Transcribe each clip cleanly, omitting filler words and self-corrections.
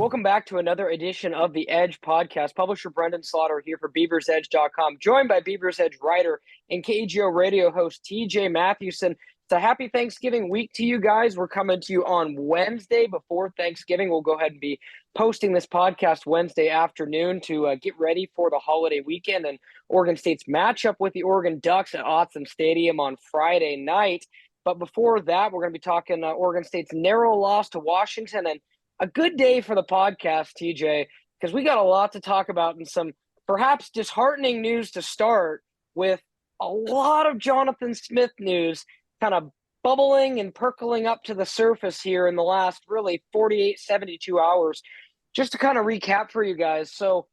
Welcome back to another edition of the Edge podcast. Publisher Brenden here for BeaversEdge.com, joined by BeaversEdge writer and KGO radio host TJ Mathewson. It's a happy Thanksgiving week to you guys. We're coming to you on Wednesday before Thanksgiving. We'll go ahead and be posting this podcast Wednesday afternoon to get ready for the holiday weekend and Oregon State's matchup with the Oregon Ducks at Autzen Stadium on Friday night. But before that, we're going to be talking Oregon State's narrow loss to Washington and a good day for the podcast, TJ, because we got a lot to talk about and some perhaps disheartening news to start with a lot of Jonathan Smith news kind of bubbling and percolating up to the surface here in the last really 48, 72 hours. Just to kind of recap for you guys. So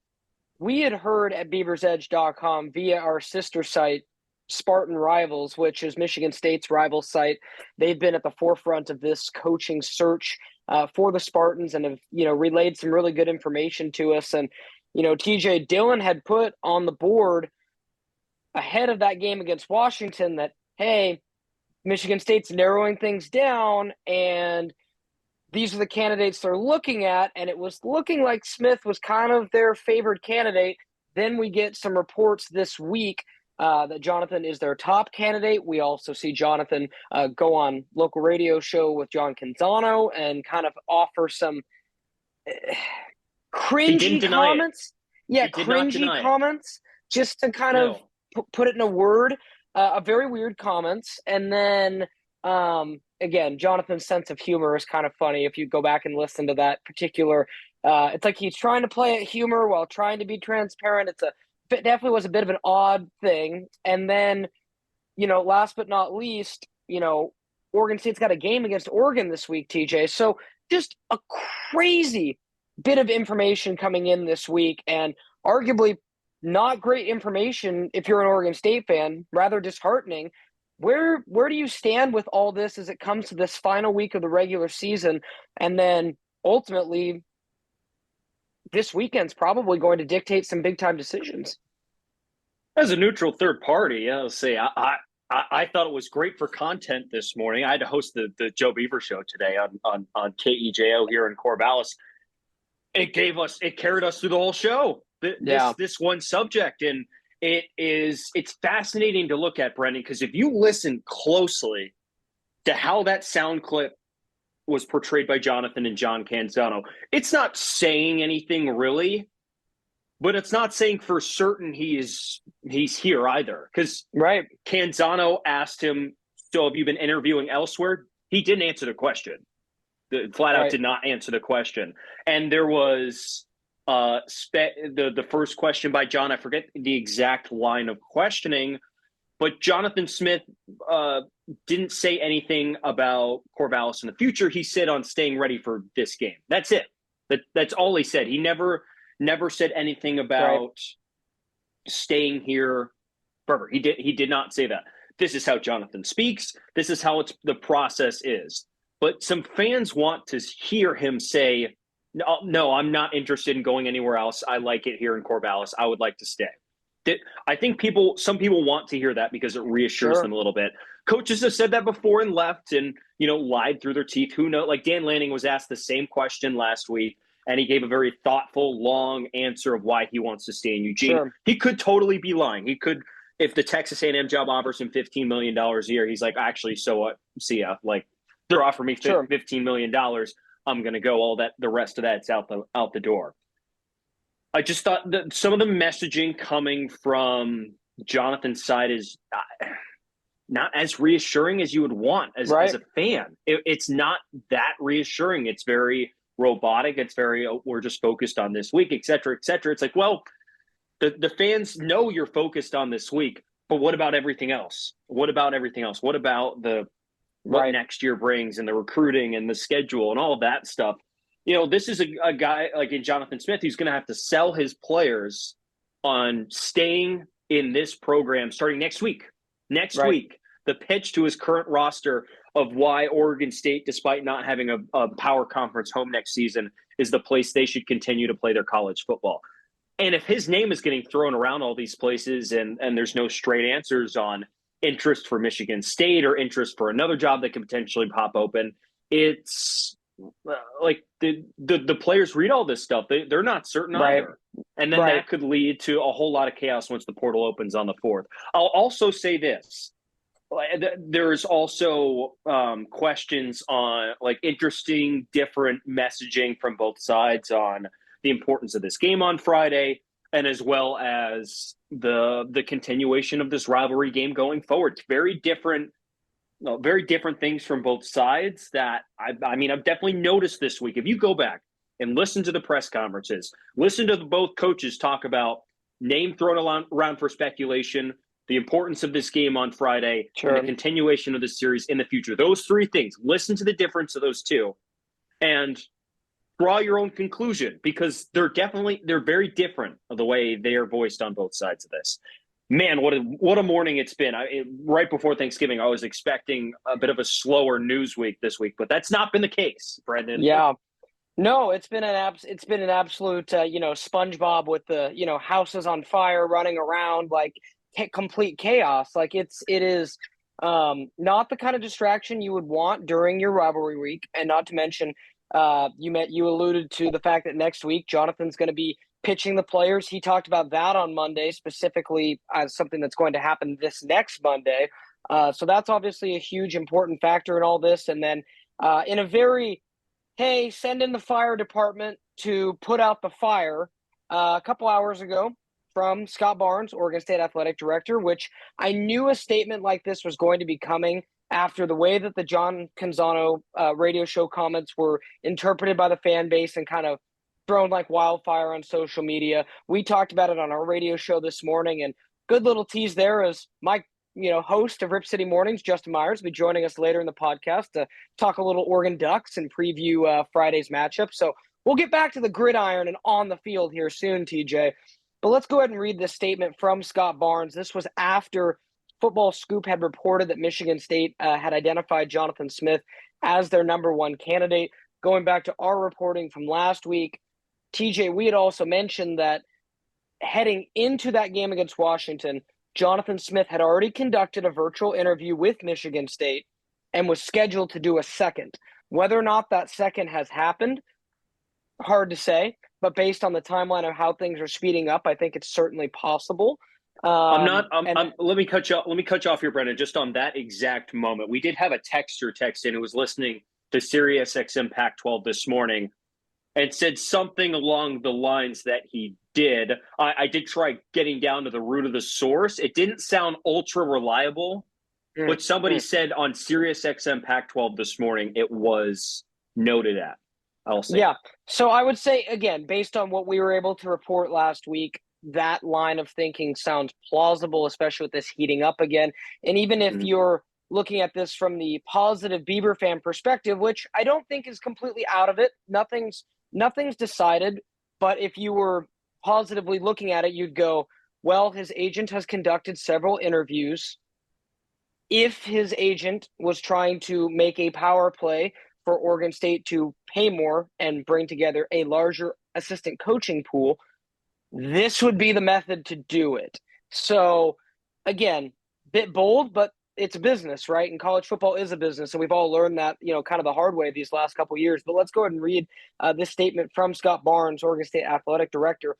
we had heard at BeaversEdge.com via our sister site, Spartan Rivals, which is Michigan State's rival site. They've been at the forefront of this coaching search for the Spartans and have, relayed some really good information to us. And, TJ Dillon had put on the board ahead of that game against Washington that, hey, Michigan State's narrowing things down and these are the candidates they're looking at. And it was looking like Smith was kind of their favored candidate. Then we get some reports this week that Jonathan is their top candidate. We also see Jonathan go on local radio show with John Canzano and kind of offer some cringy comments. Yeah, cringy comments, just to kind of put it in a word. A very weird comments. And then, again, Jonathan's sense of humor is kind of funny. If you go back and listen to that particular, it's like he's trying to play at humor while trying to be transparent. It definitely was a bit of an odd thing. And then, last but not least, Oregon State's got a game against Oregon this week, TJ. So just a crazy bit of information coming in this week and arguably not great information if you're an Oregon State fan, rather disheartening. Where do you stand with all this as it comes to this final week of the regular season? And then ultimately, this weekend's probably going to dictate some big-time decisions. As a neutral third party, I'll say I thought it was great for content this morning. I had to host the Joe Beaver show today on KEJO here in Corvallis. It carried us through the whole show. This one subject, and it's fascinating to look at, Brenden, because if you listen closely to how that sound clip was portrayed by Jonathan and John Canzano, it's not saying anything really, but it's not saying for certain he's here either. Because Canzano asked him, so have you been interviewing elsewhere? He didn't answer the question. Flat out did not answer the question. And there was the first question by John, I forget the exact line of questioning, but Jonathan Smith didn't say anything about Corvallis in the future. He said on staying ready for this game. That's it. That's all he said. He never said anything about staying here forever. He did not say that. This is how Jonathan speaks. This is how the process is. But some fans want to hear him say, no, I'm not interested in going anywhere else. I like it here in Corvallis. I would like to stay. I think some people want to hear that because it reassures them a little bit. Coaches have said that before and left and, lied through their teeth. Who knows? Like Dan Lanning was asked the same question last week, and he gave a very thoughtful, long answer of why he wants to stay in Eugene. Sure. He could totally be lying. He could, if the Texas A&M job offers him $15 million a year, he's like, actually, so what? See ya. Like, they're offering me $15 million. I'm going to go. The rest of that's out the door. I just thought that some of the messaging coming from Jonathan's side is not as reassuring as you would want as a fan. It's not that reassuring. It's very robotic. It's very, we're just focused on this week, et cetera, et cetera. It's like, well, the fans know you're focused on this week, but what about everything else? What about everything else? What about what next year brings and the recruiting and the schedule and all of that stuff? This is a guy like in Jonathan Smith who's going to have to sell his players on staying in this program starting next week. Next week, the pitch to his current roster of why Oregon State, despite not having a power conference home next season, is the place they should continue to play their college football. And if his name is getting thrown around all these places and there's no straight answers on interest for Michigan State or interest for another job that could potentially pop open, it's like the players read all this stuff. They're not certain Right. either. And then Right. that could lead to a whole lot of chaos once the portal opens on the 4th. I'll also say this. There's also questions on like interesting different messaging from both sides on the importance of this game on Friday, and as well as the continuation of this rivalry game going forward. It's very different things from both sides that I mean, I've definitely noticed this week. If you go back and listen to the press conferences, listen to both coaches talk about name thrown around for speculation, the importance of this game on Friday, Sure. and the continuation of the series in the future. Those three things, listen to the difference of those two and draw your own conclusion, because they're very different of the way they are voiced on both sides of this. Man, what a morning it's been. Right before Thanksgiving, I was expecting a bit of a slower news week this week, but that's not been the case, Brenden. Yeah. No, it's been an absolute SpongeBob with the houses on fire, running around, like complete chaos. Like it is not the kind of distraction you would want during your rivalry week, and not to mention you alluded to the fact that next week Jonathan's going to be pitching the players. He talked about that on Monday specifically as something that's going to happen this next Monday. So that's obviously a huge important factor in all this. And then in a very hey, send in the fire department to put out the fire a couple hours ago from Scott Barnes, Oregon State Athletic Director, which I knew a statement like this was going to be coming after the way that the John Canzano radio show comments were interpreted by the fan base and kind of thrown like wildfire on social media. We talked about it on our radio show this morning, and good little tease there is Mike, host of Rip City Mornings, Justin Myers, will be joining us later in the podcast to talk a little Oregon Ducks and preview Friday's matchup. So we'll get back to the gridiron and on the field here soon, TJ. But let's go ahead and read this statement from Scott Barnes. This was after Football Scoop had reported that Michigan State had identified Jonathan Smith as their number one candidate. Going back to our reporting from last week, TJ, we had also mentioned that heading into that game against Washington, Jonathan Smith had already conducted a virtual interview with Michigan State and was scheduled to do a second. Whether or not that second has happened, hard to say, but based on the timeline of how things are speeding up, I think it's certainly possible. Let me cut you off here, Brenden, just on that exact moment. We did have a texter text in who was listening to Sirius XM Pac-12 this morning and said something along the lines that he did. I did try getting down to the root of the source. It didn't sound ultra reliable, but somebody said on Sirius XM Pac-12 this morning it was noted at. I'll say. Yeah. So I would say, again, based on what we were able to report last week, that line of thinking sounds plausible, especially with this heating up again. And even if you're looking at this from the positive Beaver fan perspective, which I don't think is completely out of it, nothing's decided. But if you were positively looking at it, you'd go, well, his agent has conducted several interviews. If his agent was trying to make a power play for Oregon State to pay more and bring together a larger assistant coaching pool, this would be the method to do it. So, again, bit bold, but it's a business, right? And college football is a business, and we've all learned that, kind of the hard way these last couple of years. But let's go ahead and read this statement from Scott Barnes, Oregon State Athletic Director.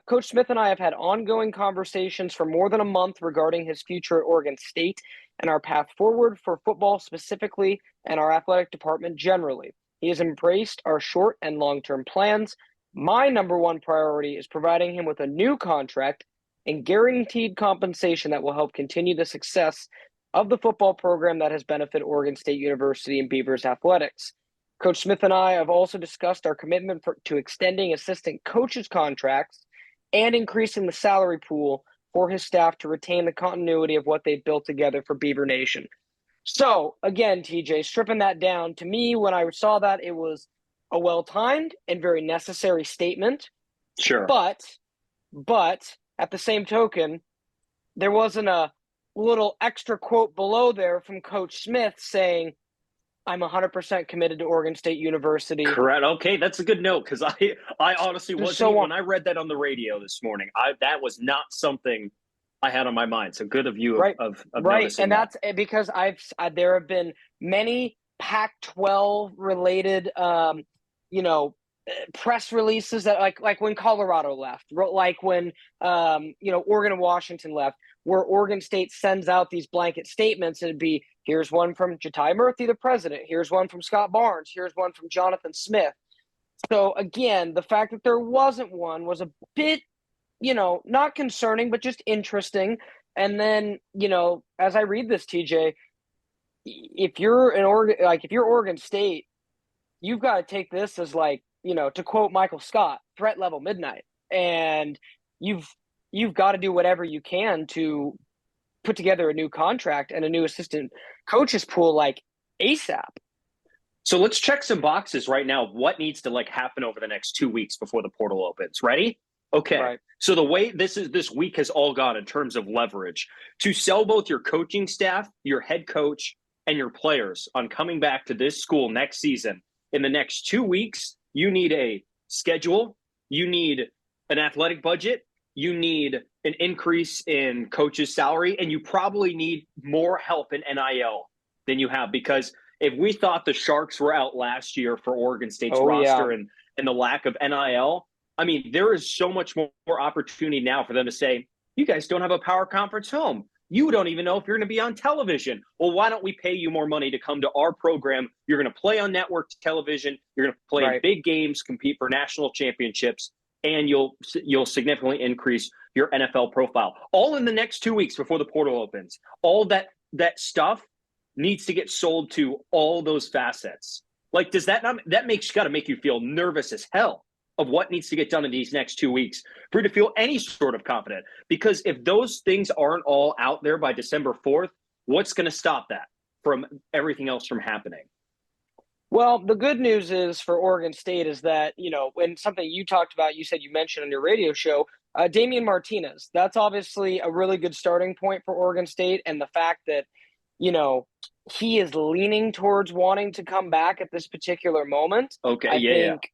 Coach Smith and I have had ongoing conversations for more than a month regarding his future at Oregon State and our path forward for football specifically and our athletic department generally. He has embraced our short and long-term plans. My number one priority is providing him with a new contract and guaranteed compensation that will help continue the success of the football program that has benefited Oregon State University and Beavers athletics. Coach Smith and I have also discussed our commitment to extending assistant coaches' contracts and increasing the salary pool for his staff to retain the continuity of what they've built together for Beaver Nation. So, again, TJ, stripping that down, to me, when I saw that, it was a well-timed and very necessary statement. Sure. But at the same token, there wasn't a little extra quote below there from Coach Smith saying, I'm 100% committed to Oregon State University. Correct. Okay, that's a good note, because I honestly wasn't, when I read that on the radio this morning, that was not something I had on my mind. So good of you of right. noticing And that. That's because there have been many Pac-12 related, press releases that like when Colorado left, like when Oregon and Washington left, where Oregon State sends out these blanket statements. It'd be, here's one from Ja'Tai Murphy, the president. Here's one from Scott Barnes. Here's one from Jonathan Smith. So again, the fact that there wasn't one was a bit, not concerning, but just interesting. And then, as I read this, TJ, if you're if you're Oregon State, you've got to take this as like, to quote Michael Scott, threat level midnight. And you've got to do whatever you can to put together a new contract and a new assistant coaches pool like ASAP. So let's check some boxes right now. What needs to happen over the next 2 weeks before the portal opens? Ready? Okay. Right. So the way this week has all gone in terms of leverage to sell both your coaching staff, your head coach, and your players on coming back to this school next season. In the next 2 weeks, you need a schedule, you need an athletic budget, you need an increase in coach's salary, and you probably need more help in NIL than you have. Because if we thought the Sharks were out last year for Oregon State's roster and the lack of NIL, I mean, there is so much more opportunity now for them to say, you guys don't have a power conference home. You don't even know if you're going to be on television. Well, why don't we pay you more money to come to our program? You're going to play on network television. You're going to play in big games, compete for national championships, and you'll significantly increase your NFL profile. All in the next 2 weeks before the portal opens. All that stuff needs to get sold to all those facets. Does that not, that got to make you feel nervous as hell of what needs to get done in these next 2 weeks for you to feel any sort of confident. Because if those things aren't all out there by December 4th, what's going to stop that from everything else from happening? Well, the good news is for Oregon State is that, when something you talked about, you mentioned on your radio show, Damian Martinez, that's obviously a really good starting point for Oregon State. And the fact that, he is leaning towards wanting to come back at this particular moment. Okay, I think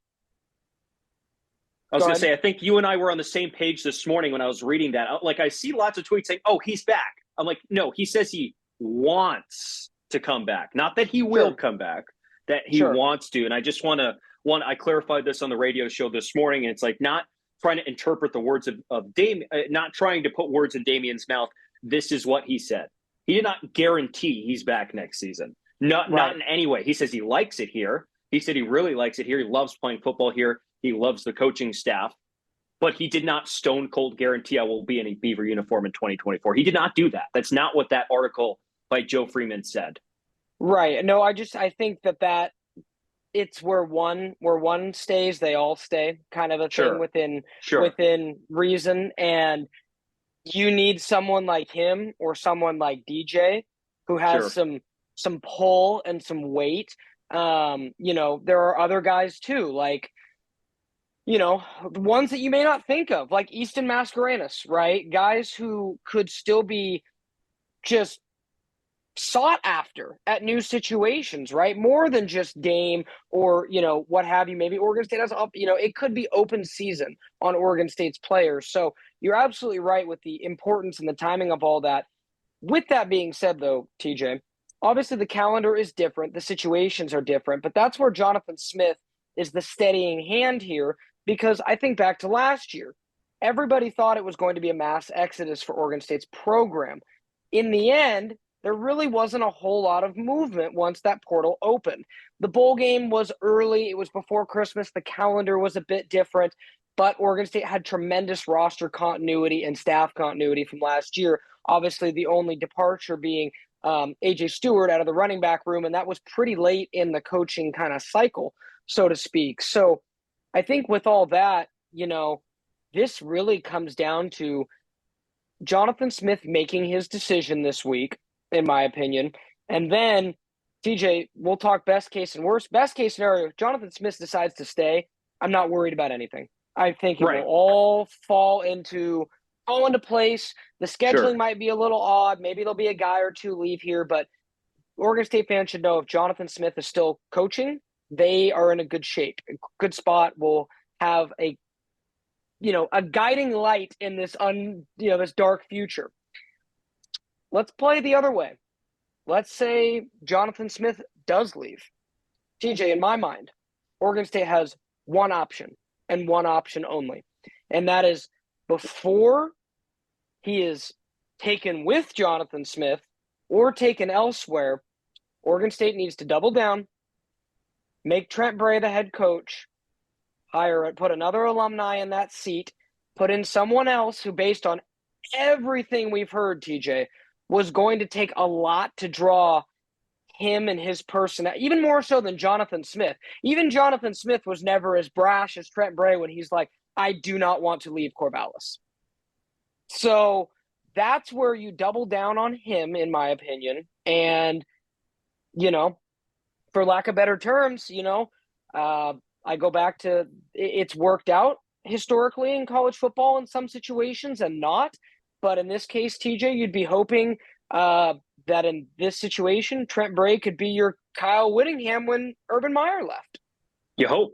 I was going to say, I think you and I were on the same page this morning when I was reading that. I see lots of tweets saying, oh, he's back. I'm like, no, he says he wants to come back. Not that he will come back, that he wants to. And I just I clarified this on the radio show this morning, and it's not trying to interpret the words of Damian, not trying to put words in Damian's mouth. This is what he said. He did not guarantee he's back next season. Not in any way. He says he likes it here. He said he really likes it here. He loves playing football here. He loves the coaching staff, but he did not stone cold guarantee I will be in a Beaver uniform in 2024. He did not do that. That's not what that article by Joe Freeman said. Right. No, I think that it's where one stays, they all stay, kind of a thing within reason. And you need someone like him or someone like DJ who has some pull and some weight. There are other guys too, ones that you may not think of, like Easton Mascarenas, right? Guys who could still be just sought after at new situations, right? More than just Dame or, what have you. Maybe Oregon State has it could be open season on Oregon State's players. So you're absolutely right with the importance and the timing of all that. With that being said, though, TJ, obviously the calendar is different. The situations are different, but that's where Jonathan Smith is the steadying hand here, because I think back to last year, everybody thought it was going to be a mass exodus for Oregon State's program. In the end, there really wasn't a whole lot of movement once that portal opened. The bowl game was early. It was before Christmas. The calendar was a bit different, but Oregon State had tremendous roster continuity and staff continuity from last year. Obviously, the only departure being A.J. Stewart out of the running back room, and that was pretty late in the coaching kind of cycle, so to speak. So I think with all that, this really comes down to Jonathan Smith making his decision this week, in my opinion. And then, TJ, we'll talk best case and worst. Best case scenario, Jonathan Smith decides to stay. I'm not worried about anything. I think it will all fall into place. The scheduling might be a little odd. Maybe there'll be a guy or two leave here, but Oregon State fans should know if Jonathan Smith is still coaching, they are in a good shape, a good spot. Will have a guiding light in this this dark future. Let's play the other way. Let's say Jonathan Smith does leave, TJ, in my mind, Oregon State has one option and one option only. And that is before he is taken with Jonathan Smith or taken elsewhere, Oregon State needs to double down, make Trent Bray the head coach, put another alumni in that seat, put in someone else who, based on everything we've heard, TJ, was going to take a lot to draw him and his person, even more so than Jonathan Smith. Even Jonathan Smith was never as brash as Trent Bray when he's like, I do not want to leave Corvallis. So that's where you double down on him, in my opinion. And, for lack of better terms, I go back to it's worked out historically in college football in some situations and not. But in this case, TJ, you'd be hoping that in this situation, Trent Bray could be your Kyle Whittingham when Urban Meyer left. You hope.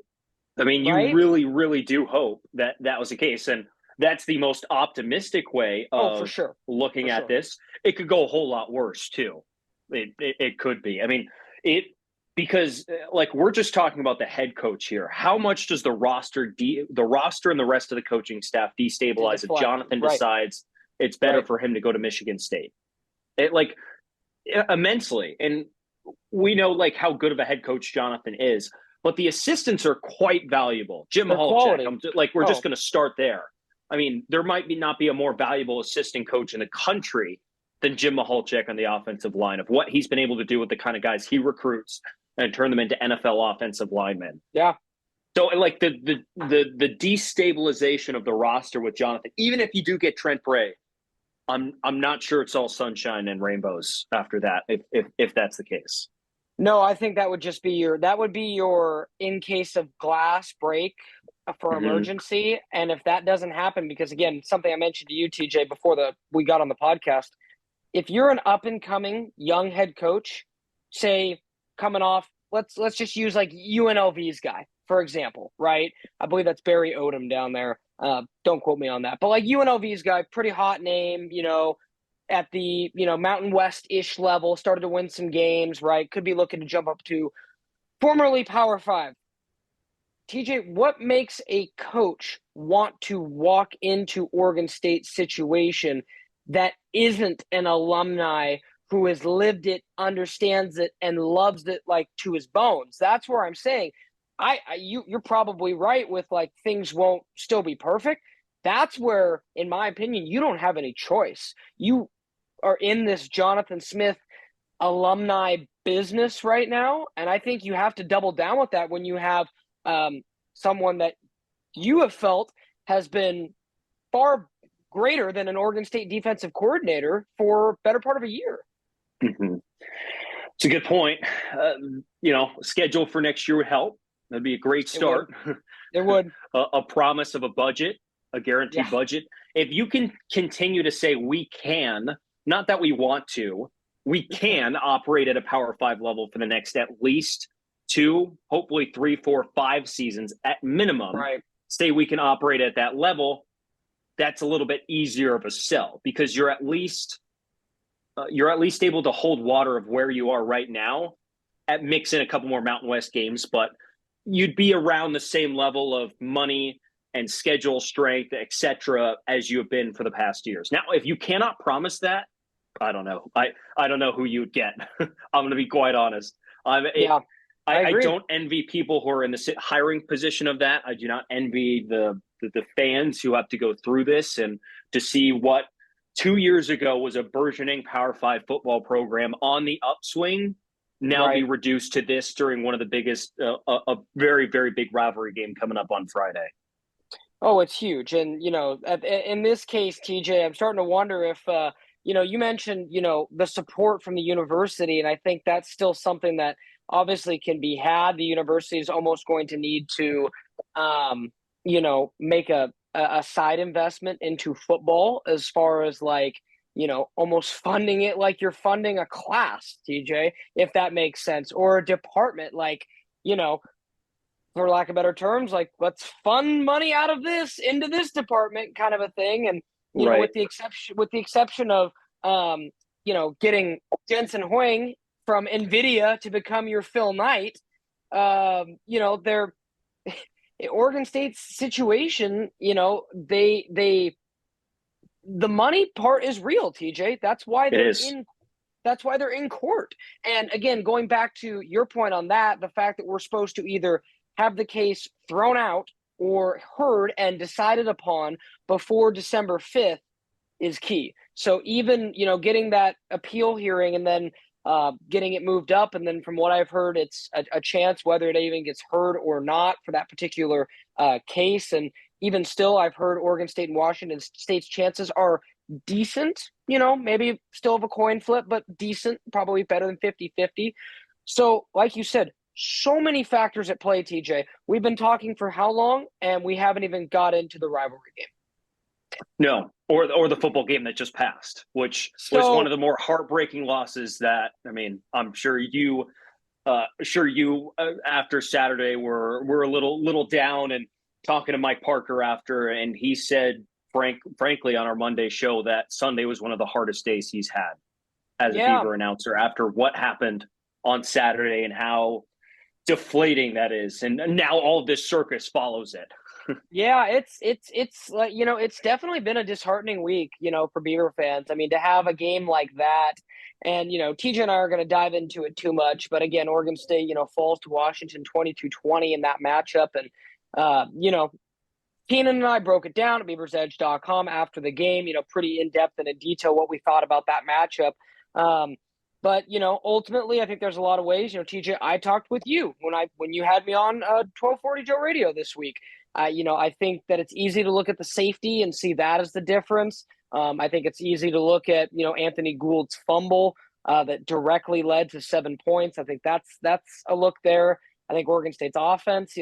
I mean, you really, really do hope that that was the case. And that's the most optimistic way of looking at this. It could go a whole lot worse, too. It could be. I mean, because we're just talking about the head coach here. How much does the roster and the rest of the coaching staff destabilize if Jonathan decides it's better for him to go to Michigan State? Immensely. And we know how good of a head coach Jonathan is, but the assistants are quite valuable. Jim Hulchek, we're just going to start there. I mean, there might not be a more valuable assistant coach in the country than Jim Hulchek on the offensive line, of what he's been able to do with the kind of guys he recruits and turn them into NFL offensive linemen. Yeah. So the destabilization of the roster with Jonathan, even if you do get Trent Bray, I'm not sure it's all sunshine and rainbows after that, if that's the case. No, I think that would just be your in case of glass break for emergency. And if that doesn't happen, because again, something I mentioned to you, TJ, before we got on the podcast, if you're an up and coming young head coach, say coming off, let's just use UNLV's guy, for example, right? I believe that's Barry Odom down there. Don't quote me on that. But UNLV's guy, pretty hot name, at the, Mountain West-ish level, started to win some games, right? Could be looking to jump up to formerly Power 5. TJ, what makes a coach want to walk into Oregon State's situation that isn't an alumni who has lived it, understands it, and loves it to his bones? That's where I'm saying you're probably right with things won't still be perfect. That's where, in my opinion, you don't have any choice. You are in this Jonathan Smith alumni business right now, and I think you have to double down with that when you have someone that you have felt has been far greater than an Oregon State defensive coordinator for better part of a year. Mm-hmm. It's a good point. Schedule for next year would help. That'd be a great start. It would. A promise of a budget, a guaranteed budget. If you can continue to say we can, not that we want to, we can operate at a Power 5 level for the next at least 2, hopefully 3, 4, 5 seasons at minimum. Right. Say we can operate at that level. That's a little bit easier of a sell because you're at least able to hold water of where you are right now, at mix in a couple more Mountain West games, but you'd be around the same level of money and schedule strength, etc., as you have been for the past years. Now, if you cannot promise that, I don't know. I don't know who you'd get. I'm going to be quite honest. I don't envy people who are in the hiring position of that. I do not envy the fans who have to go through this and to see what 2 years ago was a burgeoning Power 5 football program on the upswing now be reduced to this during one of the biggest, a very, very big rivalry game coming up on Friday. Oh, it's huge. And, in this case, TJ, I'm starting to wonder if, you mentioned, the support from the university. And I think that's still something that obviously can be had. The university is almost going to need to, make a side investment into football as far as almost funding it like you're funding a class, TJ, if that makes sense, or a department, for lack of better terms, let's fund money out of this into this department kind of a thing. And, with the exception of, getting Jensen Huang from NVIDIA to become your Phil Knight. They're Oregon State's situation, the money part is real, TJ. That's why they're in court. And again, going back to your point on that, the fact that we're supposed to either have the case thrown out or heard and decided upon before December 5th is key. So even, getting that appeal hearing and then getting it moved up, and then from what I've heard, it's a chance whether it even gets heard or not for that particular case. And even still, I've heard Oregon State and Washington State's chances are decent, maybe still of a coin flip, but decent, probably better than 50-50. So like you said, so many factors at play, TJ. We've been talking for how long, and we haven't even got into the rivalry game. No, or the football game that just passed, which was one of the more heartbreaking losses that, I'm sure you after Saturday were a little down, and talking to Mike Parker after, and he said, frankly, on our Monday show that Sunday was one of the hardest days he's had as a Beaver announcer after what happened on Saturday and how deflating that is. And now all this circus follows it. Yeah, it's like, it's definitely been a disheartening week, for Beaver fans. To have a game like that, and, TJ and I are going to dive into it too much, but again, Oregon State, falls to Washington 22-20 in that matchup. And, Keenan and I broke it down at BeaversEdge.com after the game, pretty in-depth and in detail what we thought about that matchup. But, ultimately, I think there's a lot of ways. TJ, I talked with you when you had me on 1240 Joe Radio this week. I think that it's easy to look at the safety and see that as the difference. I think it's easy to look at, Anthony Gould's fumble that directly led to 7 points. I think that's a look there. I think Oregon State's offense,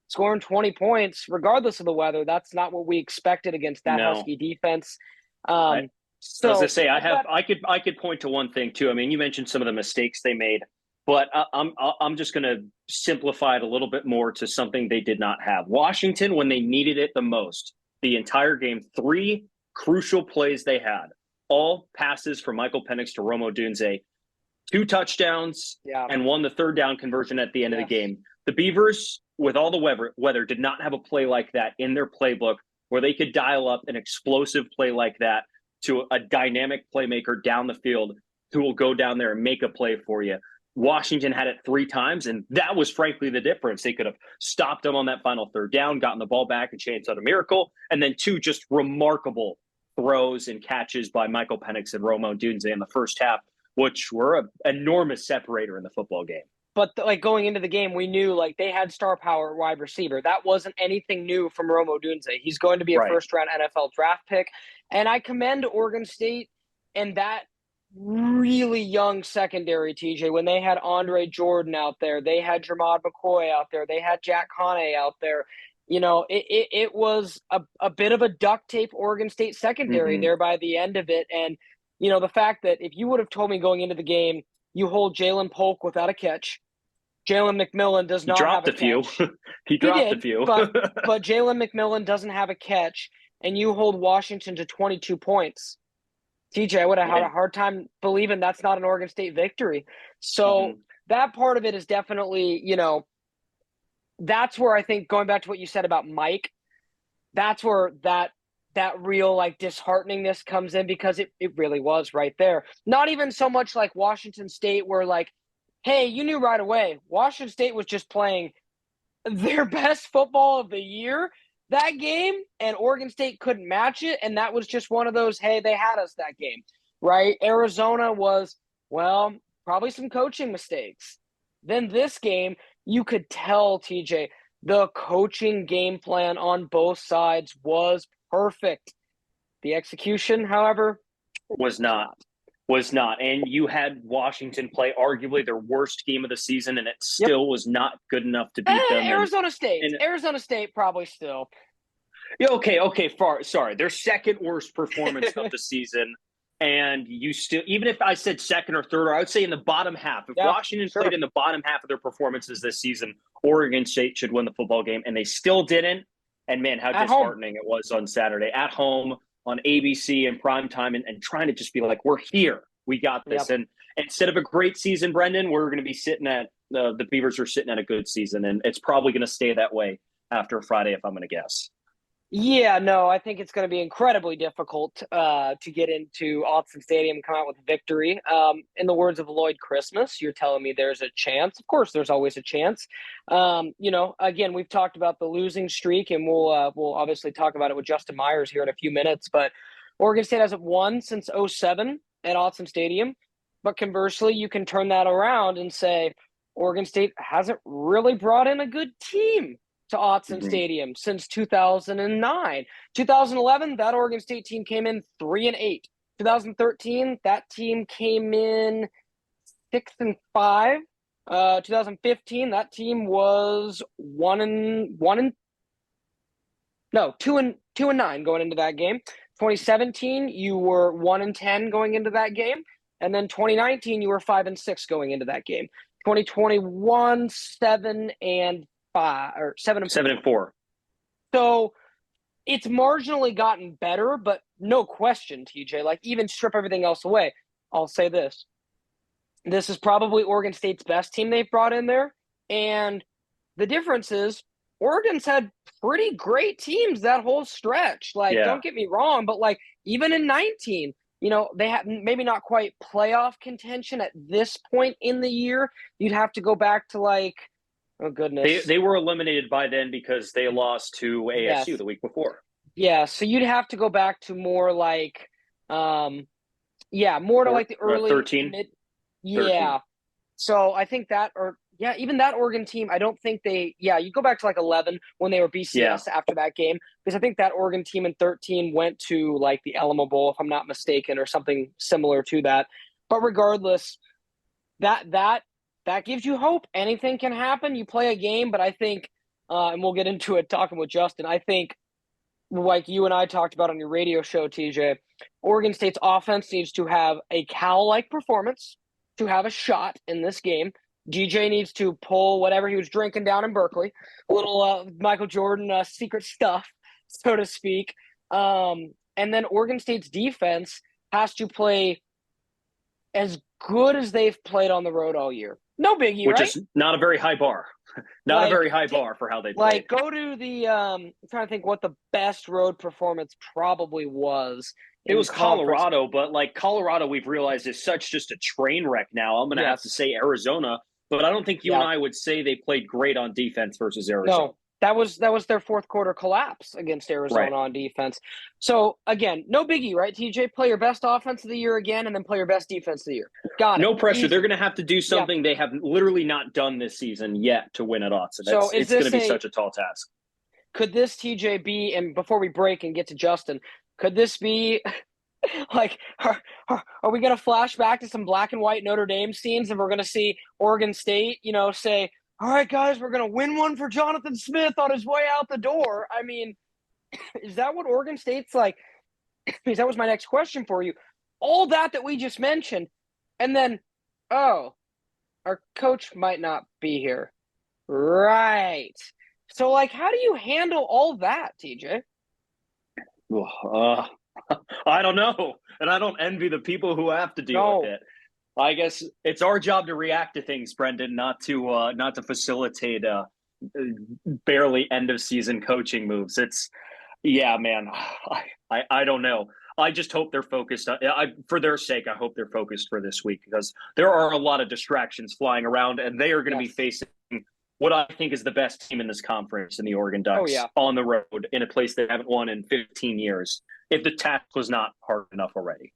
scoring 20 points, regardless of the weather, that's not what we expected against that Husky defense. So as I say, I could point to one thing too. You mentioned some of the mistakes they made, but I'm just going to simplify it a little bit more to something they did not have. Washington, when they needed it the most, the entire game, 3 crucial plays they had, all passes from Michael Penix to Rome Odunze, 2 touchdowns, and 1 the third down conversion at the end of the game. The Beavers, with all the weather, did not have a play like that in their playbook where they could dial up an explosive play like that to a dynamic playmaker down the field who will go down there and make a play for you. Washington had it 3 times, and that was frankly the difference. They could have stopped them on that final third down, gotten the ball back, and changed out a miracle, and then 2 just remarkable throws and catches by Michael Penix and Rome Odunze in the first half, which were an enormous separator in the football game. But going into the game, we knew they had star power at wide receiver. That wasn't anything new from Rome Odunze. He's going to be a first-round NFL draft pick. And I commend Oregon State and that really young secondary, TJ, when they had Andre Jordan out there, they had Jermod McCoy out there, they had Jack Conne out there. It was a bit of a duct tape Oregon State secondary there by the end of it. And, the fact that if you would have told me going into the game, you hold Jalen Polk without a catch, Jalen McMillan does not have a catch. He dropped a few. but Jalen McMillan doesn't have a catch, and you hold Washington to 22 points. TJ, I would have had a hard time believing that's not an Oregon State victory. So that part of it is definitely, that's where I think, going back to what you said about Mike, that's where that real dishearteningness comes in, because it really was right there. Not even so much like Washington State where hey, you knew right away. Washington State was just playing their best football of the year that game, and Oregon State couldn't match it, and that was just one of those, hey, they had us that game, right? Arizona was, probably some coaching mistakes. Then this game, you could tell, TJ, the coaching game plan on both sides was perfect. The execution, however, was not. And you had Washington play arguably their worst game of the season, and it still was not good enough to beat them. Arizona State probably still. Yeah, okay. Sorry. Their second worst performance of the season. And you still, even if I said second or third, or I would say in the bottom half, if Washington played in the bottom half of their performances this season, Oregon State should win the football game, and they still didn't. And man, how disheartening it was on Saturday at home on ABC in prime time, and trying to just be like, we're here. We got this. Yep. And instead of a great season, Brenden, we're going to be sitting at the Beavers are sitting at a good season, and it's probably going to stay that way after Friday, if I'm going to guess. Yeah, no, I think it's going to be incredibly difficult to get into Autzen Stadium and come out with a victory. In the words of Lloyd Christmas, you're telling me there's a chance. Of course, there's always a chance. Again, we've talked about the losing streak, and we'll obviously talk about it with Justin Myers here in a few minutes. But Oregon State hasn't won since '07 at Autzen Stadium. But conversely, you can turn that around and say Oregon State hasn't really brought in a good team to Autzen Stadium since 2009. 2011, that Oregon State team came in 3-8. 2013, that team came in 6-5. 2015, that team was 2-9 going into that game. 2017, you were 1-10 going into that game, and then 2019, you were 5-6 going into that game. 2021, 7-5 or 7-4. So it's marginally gotten better, but no question, TJ. Like, even strip everything else away, I'll say this: this is probably Oregon State's best team they've brought in there, and the difference is Oregon's had pretty great teams that whole stretch. Like, don't get me wrong, but like even in 19. They have maybe not quite playoff contention at this point in the year. You'd have to go back to like, oh, goodness. They were eliminated by then because they lost to ASU the week before. Yeah, so you'd have to go back to more like, more to like the early 13. Yeah. 13. So I think that, even that Oregon team, I don't think you go back to like 11 when they were BCS after that game, because I think that Oregon team in 13 went to like the Alamo Bowl, if I'm not mistaken, or something similar to that. But regardless, that gives you hope. Anything can happen. You play a game, but I think, and we'll get into it talking with Justin, I think, like you and I talked about on your radio show, TJ, Oregon State's offense needs to have a Cal-like performance to have a shot in this game. DJ needs to pull whatever he was drinking down in Berkeley, a little Michael Jordan secret stuff, so to speak. And then Oregon State's defense has to play as good as they've played on the road all year. No biggie, Which right? is not a very high bar. Not a very high bar for how they played. Like, go to the I'm trying to think what the best road performance probably was. It was Colorado, but like Colorado, we've realized is such just a train wreck now. I'm going to have to say Arizona, but I don't think you and I would say they played great on defense versus Arizona. No, that was their fourth quarter collapse against Arizona on defense. So again, no biggie, right? TJ, play your best offense of the year again, and then play your best defense of the year. Got it. No pressure. Easy. They're going to have to do something they have literally not done this season yet to win at Autzen. So it's going to be such a tall task. Could this, TJ, be, and before we break and get to Justin, could this be like, are we going to flash back to some black and white Notre Dame scenes, and we're going to see Oregon State, say, all right, guys, we're going to win one for Jonathan Smith on his way out the door? I mean, is that what Oregon State's like? Because that was my next question for you. All that we just mentioned, and then, our coach might not be here. Right. So, like, how do you handle all that, TJ? I don't know. And I don't envy the people who have to deal with it. I guess it's our job to react to things, Brenden, not to facilitate barely end of season coaching moves. Man. I don't know. I just hope they're focused. For their sake, I hope they're focused for this week, because there are a lot of distractions flying around, and they are going to be facing what I think is the best team in this conference in the Oregon Ducks on the road in a place they haven't won in 15 years, if the task was not hard enough already.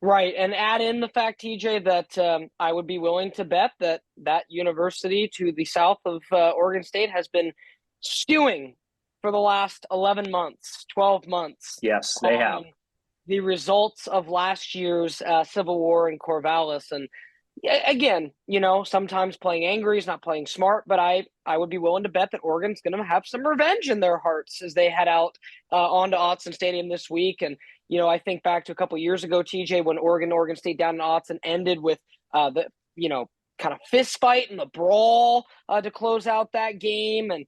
Right, and add in the fact, TJ, that I would be willing to bet that university to the south of Oregon State has been stewing for the last 11 months, 12 months. Yes, they have. The results of last year's Civil War in Corvallis. And again, sometimes playing angry is not playing smart, but I would be willing to bet that Oregon's going to have some revenge in their hearts as they head out onto Autzen Stadium this week. And, I think back to a couple of years ago, TJ, when Oregon State down in Autzen ended with the kind of fist fight and the brawl to close out that game. And,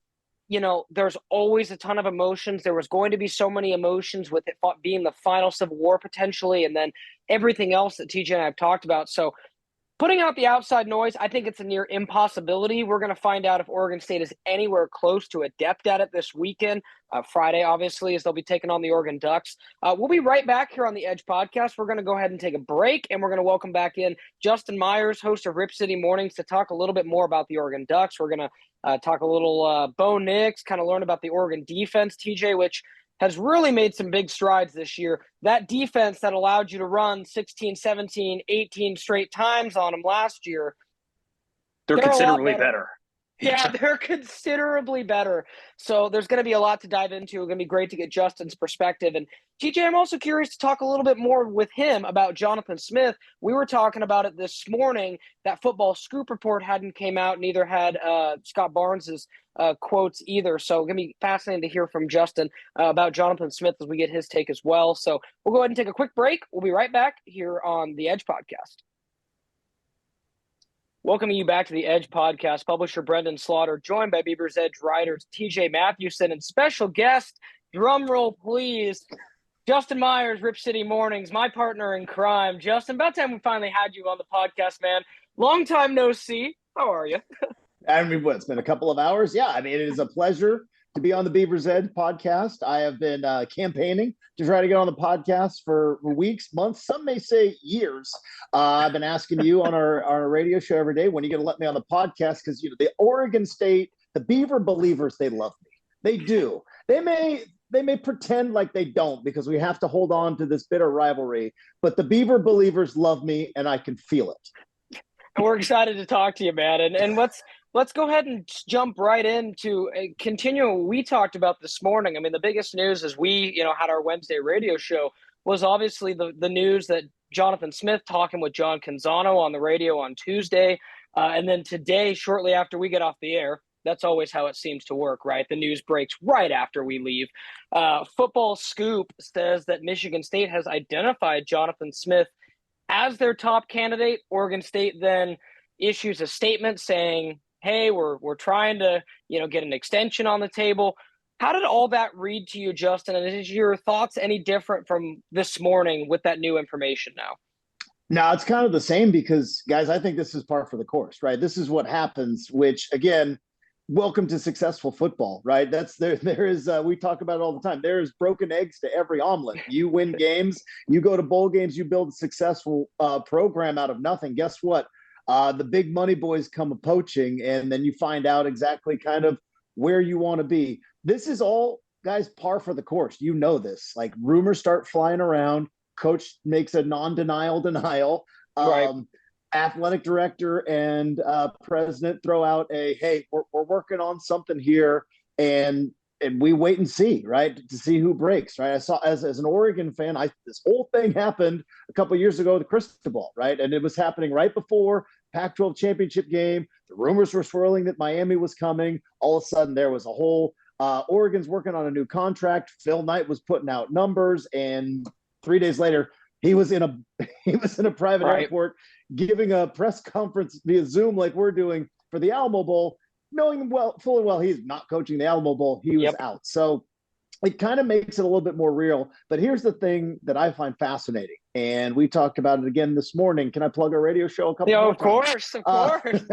there's always a ton of emotions. There was going to be so many emotions with it being the final Civil War potentially, and then everything else that TJ and I have talked about. So putting out the outside noise, I think it's a near impossibility. We're going to find out if Oregon State is anywhere close to adept at it this weekend. Friday, obviously, as they'll be taking on the Oregon Ducks. We'll be right back here on the Edge podcast. We're going to go ahead and take a break, and we're going to welcome back in Justin Myers, host of Rip City Mornings, to talk a little bit more about the Oregon Ducks. We're going to talk a little Bo Nix, kind of learn about the Oregon defense, TJ, which has really made some big strides this year. That defense that allowed you to run 16, 17, 18 straight times on them last year, they're considerably better. Yeah, they're considerably better. So there's going to be a lot to dive into. It's going to be great to get Justin's perspective. And TJ, I'm also curious to talk a little bit more with him about Jonathan Smith. We were talking about it this morning. That Football Scoop report hadn't came out, neither had Scott Barnes's quotes either. So it's going to be fascinating to hear from Justin about Jonathan Smith as we get his take as well. So we'll go ahead and take a quick break. We'll be right back here on the Edge podcast. Welcoming you back to the Edge podcast. Publisher Brenden Slaughter, joined by BeaversEdge writers TJ Mathewson and special guest, drum roll please, Justin Myers, Rip City Mornings, my partner in crime. Justin, about time we finally had you on the podcast, man. Long time no see. How are you? I mean, it's been a couple of hours. Yeah, I mean, it is a pleasure to be on the BeaversEdge podcast. I have been campaigning to try to get on the podcast for weeks, months, some may say years. I've been asking you on our radio show every day, when are you going to let me on the podcast? Because, the Oregon State, the Beaver believers, they love me. They do. They may pretend like they don't, because we have to hold on to this bitter rivalry. But the Beaver believers love me, and I can feel it. We're excited to talk to you, man. And let's go ahead and jump right into continuing what we talked about this morning. I mean, the biggest news as we, had our Wednesday radio show was obviously the news that Jonathan Smith talking with John Canzano on the radio on Tuesday. And then today, shortly after we get off the air, that's always how it seems to work, right? The news breaks right after we leave. Football Scoop says that Michigan State has identified Jonathan Smith as their top candidate. Oregon State then issues a statement saying, hey, we're trying to, get an extension on the table. How did all that read to you, Justin? And is your thoughts any different from this morning with that new information now? No, it's kind of the same because, guys, I think this is par for the course, right? This is what happens, which, again, welcome to successful football, right? There is, we talk about it all the time. There is broken eggs to every omelet. You win games, you go to bowl games, you build a successful program out of nothing. Guess what? The big money boys come poaching, and then you find out exactly kind of where you want to be. This is all, guys, par for the course. You know this. Like, rumors start flying around. Coach makes a non-denial denial. Right. Athletic director and president throw out a, hey, we're working on something here, and we wait and see, right, to see who breaks, right? I saw, as an Oregon fan, this whole thing happened a couple of years ago with Cristobal, right? And it was happening right before Pac-12 championship game. The rumors were swirling that Miami was coming. All of a sudden, there was a whole Oregon's working on a new contract. Phil Knight was putting out numbers, and 3 days later, he was in a private airport giving a press conference via Zoom like we're doing for the Alamo Bowl, knowing fully well he's not coaching the Alamo Bowl. He was out. So it kind of makes it a little bit more real. But here's the thing that I find fascinating, and we talked about it again this morning. Can I plug our radio show a couple more times? Of course.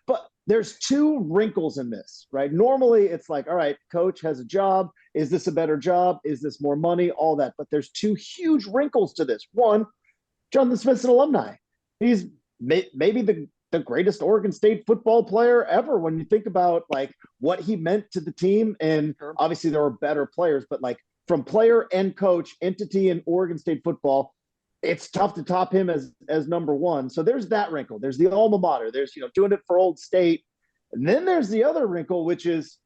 But there's two wrinkles in this, right? Normally it's like, all right, coach has a job. Is this a better job? Is this more money? All that. But there's two huge wrinkles to this. One, Jonathan Smith's an alumni. He's maybe the greatest Oregon State football player ever when you think about like what he meant to the team. And obviously there were better players, but like from player and coach entity in Oregon State football, it's tough to top him as number one. So there's that wrinkle. There's the alma mater. There's, doing it for Old State. And then there's the other wrinkle, which is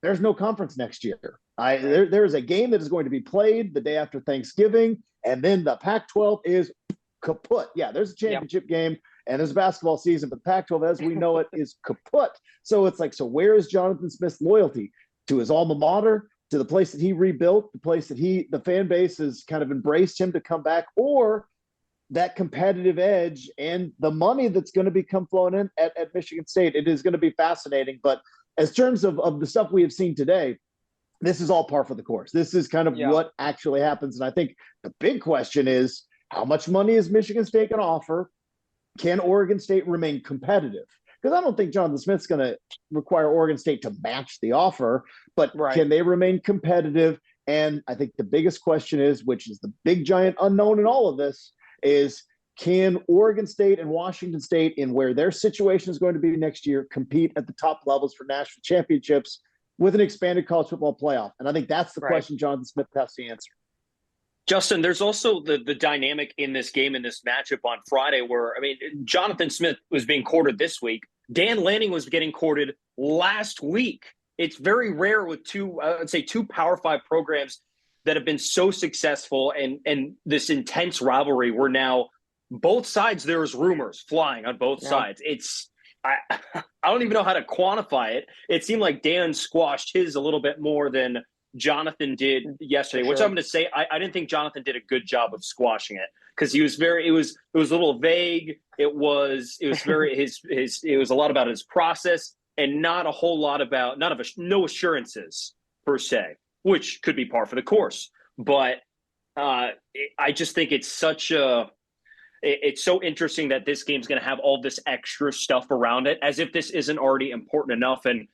there's no conference next year. There is a game that is going to be played the day after Thanksgiving, and then the Pac-12 is kaput. Yeah, there's a championship game, and there's a basketball season, but Pac-12, as we know it, is kaput. So it's like, so where is Jonathan Smith's loyalty? To his alma mater, to the place that he rebuilt, the place that the fan base has kind of embraced him to come back, or that competitive edge and the money that's going to become flowing in at Michigan State? It is going to be fascinating. But as terms of the stuff we have seen today, this is all par for the course. This is kind of what actually happens. And I think the big question is, how much money is Michigan State going to offer? Can Oregon State remain competitive? Because I don't think Jonathan Smith's going to require Oregon State to match the offer, but can they remain competitive? And I think the biggest question is, which is the big giant unknown in all of this, is can Oregon State and Washington State, in where their situation is going to be next year, compete at the top levels for national championships with an expanded college football playoff? And I think that's the question Jonathan Smith has to answer. Justin, there's also the dynamic in this game, in this matchup on Friday, where, I mean, Jonathan Smith was being courted this week. Dan Lanning was getting courted last week. It's very rare with two Power 5 programs that have been so successful and this intense rivalry where now both sides, there's rumors flying on both sides. I don't even know how to quantify it. It seemed like Dan squashed his a little bit more than Jonathan did yesterday, which I'm going to say I didn't think Jonathan did a good job of squashing it, because he was it was a little vague. It was very it was a lot about his process and not a whole lot about no assurances per se, which could be par for the course. But I just think it's so interesting that this game's going to have all this extra stuff around it, as if this isn't already important enough. And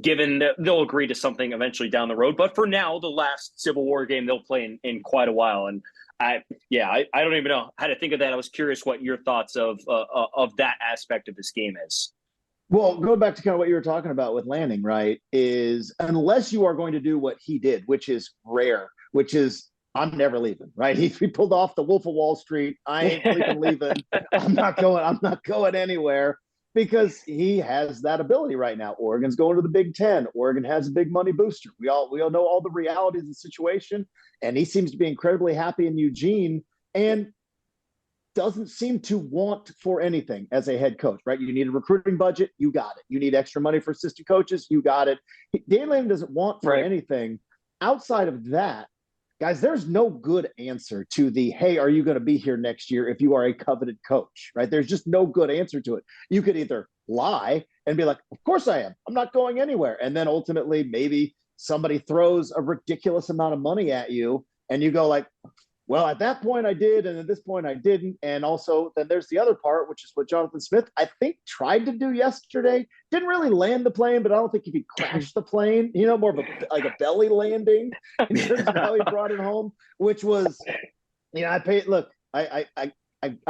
given that they'll agree to something eventually down the road. But for now, the last Civil War game they'll play in quite a while. And I don't even know how to think of that. I was curious what your thoughts of that aspect of this game is. Well, going back to kind of what you were talking about with Lanning, right, is unless you are going to do what he did, which is rare, which is I'm never leaving, right? He pulled off the Wolf of Wall Street. I ain't leaving. I'm not going anywhere, because he has that ability right now. Oregon's going to the Big Ten. Oregon has a big money booster. We all know all the realities of the situation, and he seems to be incredibly happy in Eugene and doesn't seem to want for anything as a head coach, right? You need a recruiting budget, you got it. You need extra money for assistant coaches, you got it. Dan Lanning doesn't want for anything outside of that. Guys, there's no good answer to the, hey, are you going to be here next year if you are a coveted coach, right? There's just no good answer to it. You could either lie and be like, of course I am. I'm not going anywhere. And then ultimately maybe somebody throws a ridiculous amount of money at you and you go like, well, at that point I did, and at this point I didn't. And also then there's the other part, which is what Jonathan Smith, I think, tried to do yesterday. Didn't really land the plane, but I don't think if he crashed the plane, more of a belly landing in terms of how he brought it home, which was, I'm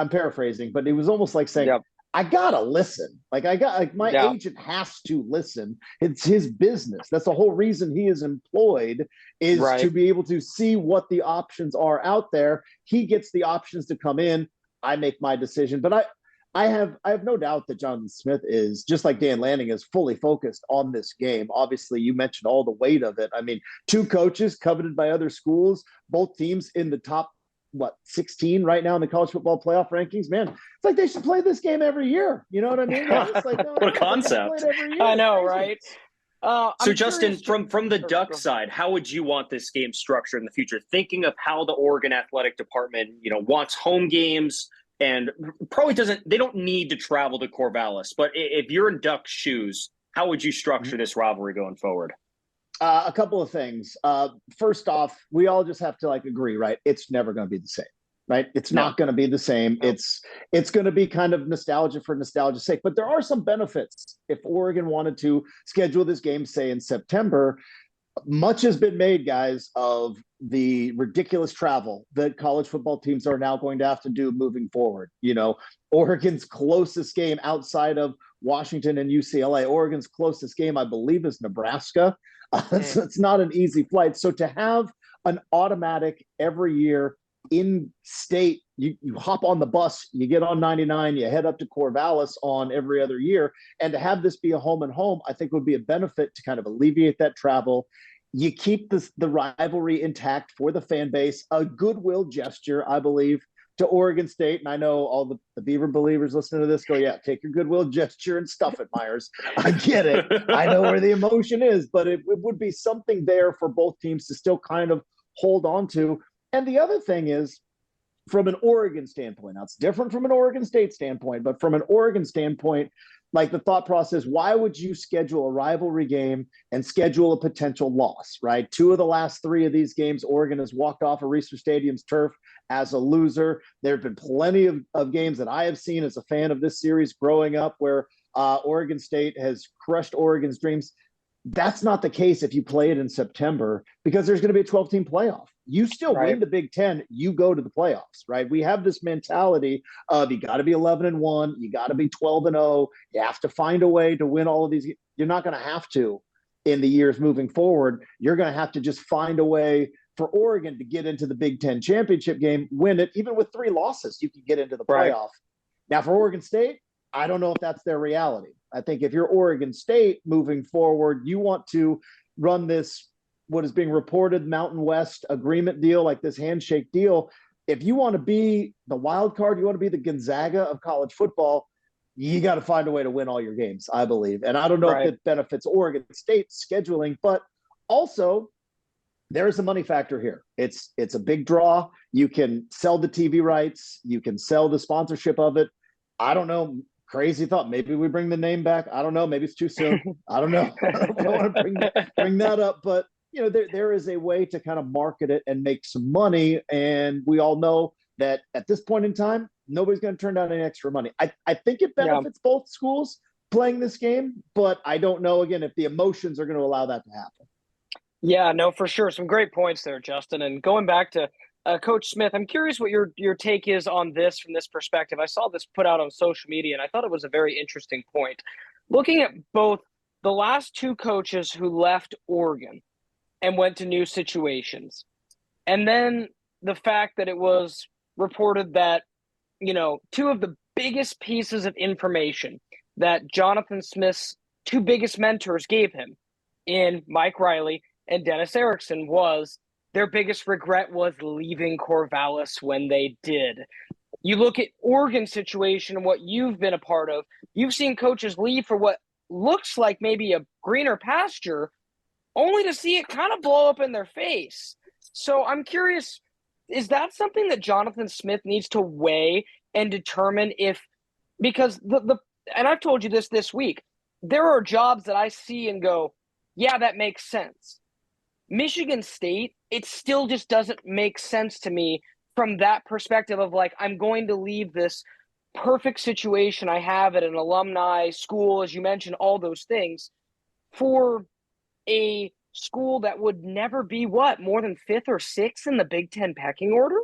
paraphrasing, but it was almost like saying, I gotta listen. My agent has to listen. It's his business. That's the whole reason he is employed, is to be able to see what the options are out there. He gets the options to come in. I make my decision. But I have no doubt that Jonathan Smith is, just like Dan Lanning, is fully focused on this game. Obviously, you mentioned all the weight of it. I mean, two coaches coveted by other schools, both teams in the top 16 right now in the college football playoff rankings. Man, it's like they should play this game every year. You know what I mean? It's like, what a concept. I know, right? So Justin, from the Duck side, how would you want this game structured in the future? Thinking of how the Oregon athletic department, wants home games and probably they don't need to travel to Corvallis, but if you're in Duck's shoes, how would you structure this rivalry going forward? A couple of things. First off, we all just have to agree, right? It's never going to be the same, right? It's not going to be the same. No. It's going to be kind of nostalgia for nostalgia's sake, but there are some benefits. If Oregon wanted to schedule this game, say in September, much has been made, guys, of the ridiculous travel that college football teams are now going to have to do moving forward. Oregon's closest game outside of Washington and UCLA, Oregon's closest game, I believe, is Nebraska. It's not an easy flight. So to have an automatic every year in state, you hop on the bus, you get on 99, you head up to Corvallis on every other year, and to have this be a home and home, I think would be a benefit to kind of alleviate that travel. You keep the rivalry intact for the fan base, a goodwill gesture, I believe, to Oregon State. And I know all the Beaver believers listening to this go, yeah, take your goodwill gesture and stuff it, Myers. I get it. I know where the emotion is, but it would be something there for both teams to still kind of hold on to. And the other thing is, from an Oregon standpoint, now it's different from an Oregon State standpoint, but from an Oregon standpoint, like the thought process, why would you schedule a rivalry game and schedule a potential loss, right? 2 of the last 3 of these games, Oregon has walked off of Reser Stadium's turf as a loser. There have been plenty of games that I have seen as a fan of this series growing up where Oregon State has crushed Oregon's dreams. That's not the case if you play it in September because there's going to be a 12-team playoff. You still win the Big Ten, you go to the playoffs, right? We have this mentality of you got to be 11-1, you got to be 12-0, you have to find a way to win all of these. You're not going to have to in the years moving forward. You're going to have to just find a way for Oregon to get into the Big Ten championship game, win it. Even with 3 losses, you can get into the playoff. Now, for Oregon State, I don't know if that's their reality. I think if you're Oregon State moving forward, you want to run this, what is being reported, Mountain West agreement deal, like this handshake deal. If you want to be the wild card, you want to be the Gonzaga of college football, you got to find a way to win all your games, I believe. And I don't know if it benefits Oregon State scheduling, but also there is a money factor here. It's a big draw. You can sell the TV rights. You can sell the sponsorship of it. I don't know. Crazy thought. Maybe we bring the name back. I don't know. Maybe it's too soon. I don't know. I don't want to bring that up. But, you know, there is a way to kind of market it and make some money. And we all know that at this point in time, nobody's going to turn down any extra money. I think it benefits both schools playing this game, but I don't know, again, if the emotions are going to allow that to happen. Yeah, no, for sure. Some great points there, Justin. And going back to Coach Smith, I'm curious what your take is on this from this perspective. I saw this put out on social media, and I thought it was a very interesting point. Looking at both the last 2 coaches who left Oregon and went to new situations, and then the fact that it was reported that, you know, 2 of the biggest pieces of information that Jonathan Smith's 2 biggest mentors gave him in Mike Riley and Dennis Erickson was their biggest regret was leaving Corvallis when they did. You look at Oregon's situation and what you've been a part of, you've seen coaches leave for what looks like maybe a greener pasture, only to see it kind of blow up in their face. So I'm curious, is that something that Jonathan Smith needs to weigh and determine if, because and I've told you this week, there are jobs that I see and go, yeah, that makes sense. Michigan State, it still just doesn't make sense to me from that perspective of like, I'm going to leave this perfect situation I have at an alumni school, as you mentioned, all those things, for a school that would never be more than 5th or 6th in the Big Ten pecking order?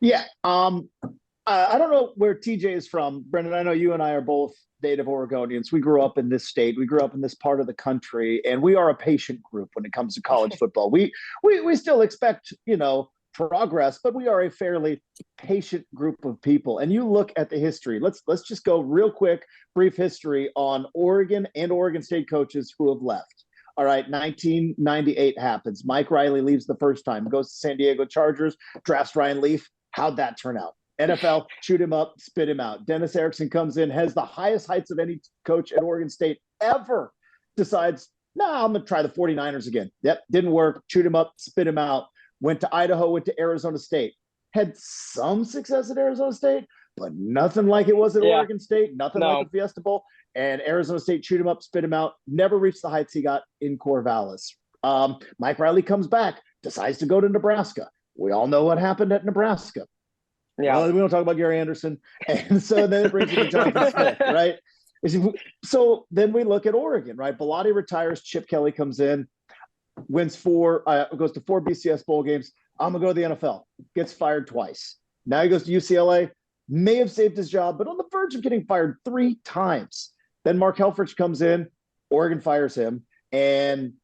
Yeah. I don't know where TJ is from. Brenden, I know you and I are both native Oregonians. We grew up in this state. We grew up in this part of the country, and we are a patient group when it comes to college football. We still expect, you know, progress, but we are a fairly patient group of people. And you look at the history. Let's just go real quick, brief history on Oregon and Oregon State coaches who have left. All right, 1998 happens. Mike Riley leaves the first time, goes to San Diego Chargers, drafts Ryan Leaf. How'd that turn out? NFL, shoot him up, spit him out. Dennis Erickson comes in, has the highest heights of any coach at Oregon State ever, decides, I'm going to try the 49ers again. Yep, didn't work. Shoot him up, spit him out. Went to Idaho, went to Arizona State. Had some success at Arizona State, but nothing like it was at Oregon State, nothing like the Fiesta Bowl. And Arizona State chewed him up, spit him out, never reached the heights he got in Corvallis. Mike Riley comes back, decides to go to Nebraska. We all know what happened at Nebraska. Yeah, well, we don't talk about Gary Anderson. And so then it brings you to Jonathan Smith, right? So then we look at Oregon, right? Bellotti retires, Chip Kelly comes in, goes to 4 BCS bowl games. I'm going to go to the NFL. Gets fired twice. Now he goes to UCLA, may have saved his job, but on the verge of getting fired 3 times. Then Mark Helfrich comes in, Oregon fires him, and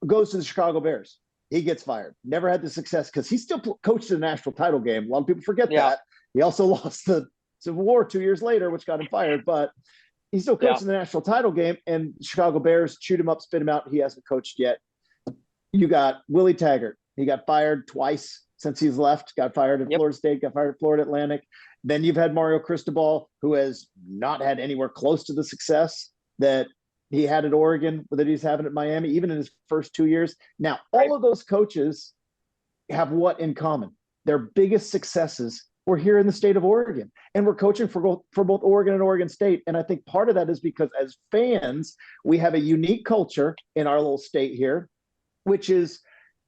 goes to the Chicago Bears. He gets fired. Never had the success because he still coached the national title game. A lot of people forget that. He also lost the Civil War 2 years later, which got him fired, but he still coached the national title game, and Chicago Bears chewed him up, spit him out. He hasn't coached yet. You got Willie Taggart. He got fired twice since he's left. Got fired at Florida State, got fired at Florida Atlantic. Then you've had Mario Cristobal, who has not had anywhere close to the success that he had at Oregon, that he's having at Miami, even in his first 2 years. Now, all of those coaches have what in common? Their biggest successes we're here in the state of Oregon, and we're coaching for both Oregon and Oregon State. And I think part of that is because as fans, we have a unique culture in our little state here, which is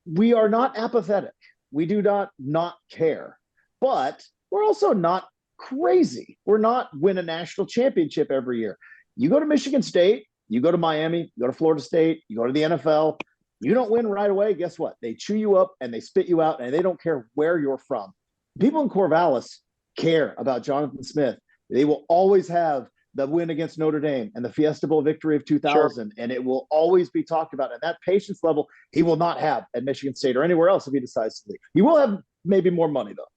we are not apathetic. We do not care, but we're also not crazy. We're not win a national championship every year. You go to Michigan State, you go to Miami, you go to Florida State, you go to the NFL, you don't win right away. Guess what? They chew you up and they spit you out, and they don't care where you're from. People in Corvallis care about Jonathan Smith. They will always have the win against Notre Dame and the Fiesta Bowl victory of 2000, and it will always be talked about. And that patience level he will not have at Michigan State or anywhere else if he decides to leave. He will have maybe more money, though.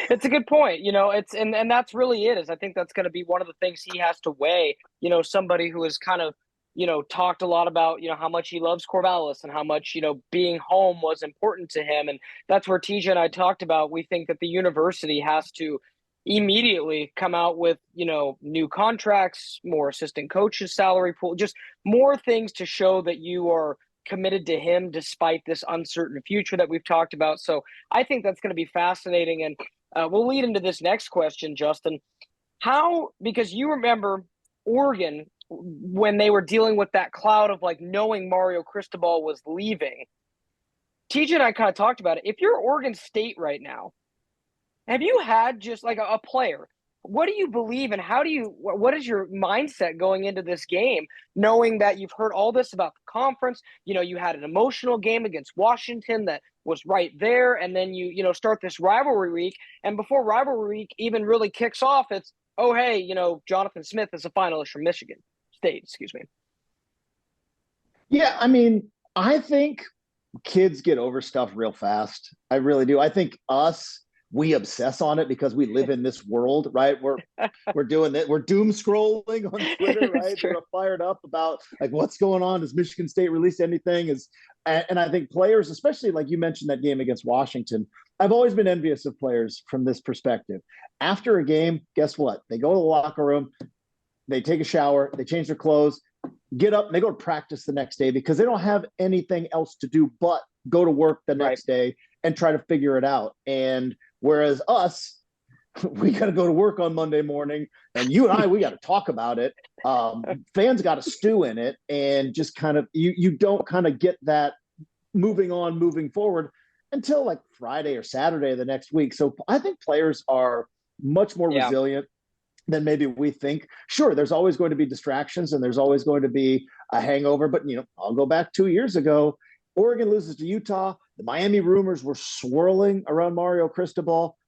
It's a good point. And that's really it. Is I think that's going to be one of the things he has to weigh. Somebody who is kind of talked a lot about, how much he loves Corvallis and how much, being home was important to him. And that's where TJ and I talked about, we think that the university has to immediately come out with, new contracts, more assistant coaches, salary pool, just more things to show that you are committed to him despite this uncertain future that we've talked about. So I think that's going to be fascinating. And we'll lead into this next question, Justin. Because you remember Oregon, when they were dealing with that cloud of knowing Mario Cristobal was leaving, TJ and I kind of talked about it. If you're Oregon State right now, have you had just a player? What do you believe and what is your mindset going into this game, knowing that you've heard all this about the conference? You had an emotional game against Washington that was right there. And then you start this rivalry week. And before rivalry week even really kicks off, it's, oh, hey, Jonathan Smith is a finalist from Michigan State, excuse me. Yeah, I think kids get over stuff real fast. I really do. I think we obsess on it because we live in this world, right? We're doing that. We're doom scrolling on Twitter, right? We're fired up about what's going on. Has Michigan State released anything? And I think players, especially like you mentioned that game against Washington, I've always been envious of players from this perspective. After a game, guess what? They go to the locker room, they take a shower, they change their clothes, get up, and they go to practice the next day because they don't have anything else to do but go to work the next day and try to figure it out. And whereas us, we got to go to work on Monday morning, and you and I, we got to talk about it. Fans got to stew in it, and just kind of you don't kind of get that moving forward until Friday or Saturday of the next week. So I think players are much more resilient than maybe we think. Sure, there's always going to be distractions and there's always going to be a hangover. But, I'll go back 2 years ago. Oregon loses to Utah. The Miami rumors were swirling around Mario Cristobal.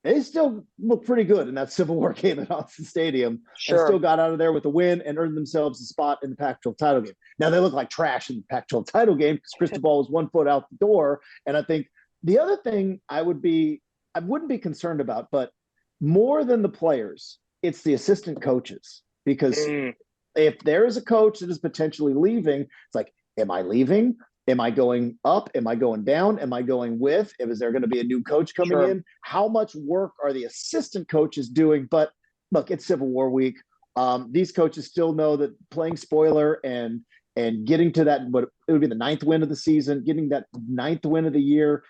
They still look pretty good in that Civil War game at Austin Stadium. Sure. And still got out of there with a win and earned themselves a spot in the Pac-12 title game. Now, they look like trash in the Pac-12 title game because Cristobal was 1 foot out the door. And I think the other thing I wouldn't be concerned about, but more than the players, it's the assistant coaches. Because if there is a coach that is potentially leaving, it's am I leaving? Am I going up? Am I going down? Am I going with? Is there going to be a new coach coming in? How much work are the assistant coaches doing? But look, it's Civil War week. These coaches still know that playing spoiler and getting to that, what it would be the 9th win of the season, getting that 9th win of the year,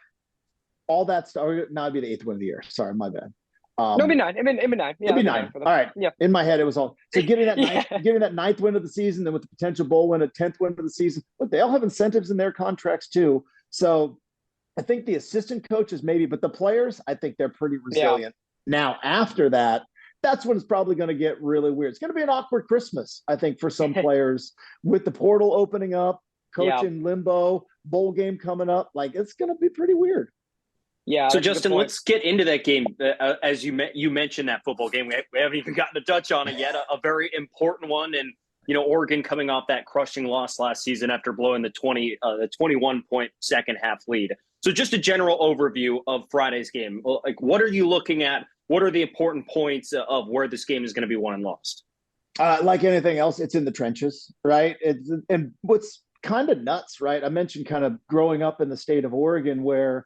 all that stuff. No, it'd be the 8th win of the year. Sorry, my bad. No, it'd be 9. It'd be 9. Yeah, it'd be 9. All right. Yeah. In my head, it was all. So getting that 9th win of the season, then with the potential bowl win, a 10th win of the season. Look, they all have incentives in their contracts too. So I think the assistant coaches maybe, but the players, I think they're pretty resilient. Yeah. Now, after that, that's when it's probably going to get really weird. It's going to be an awkward Christmas, I think, for some players with the portal opening up, coach in limbo, bowl game coming up. It's going to be pretty weird. Yeah. So Justin, let's get into that game. As you mentioned that football game, we haven't even gotten to touch on it yet. A very important one, and Oregon coming off that crushing loss last season after blowing the 21-point second half lead. So just a general overview of Friday's game. What are you looking at? What are the important points of where this game is going to be won and lost? Like anything else, it's in the trenches, right? And what's kind of nuts, right? I mentioned kind of growing up in the state of Oregon where,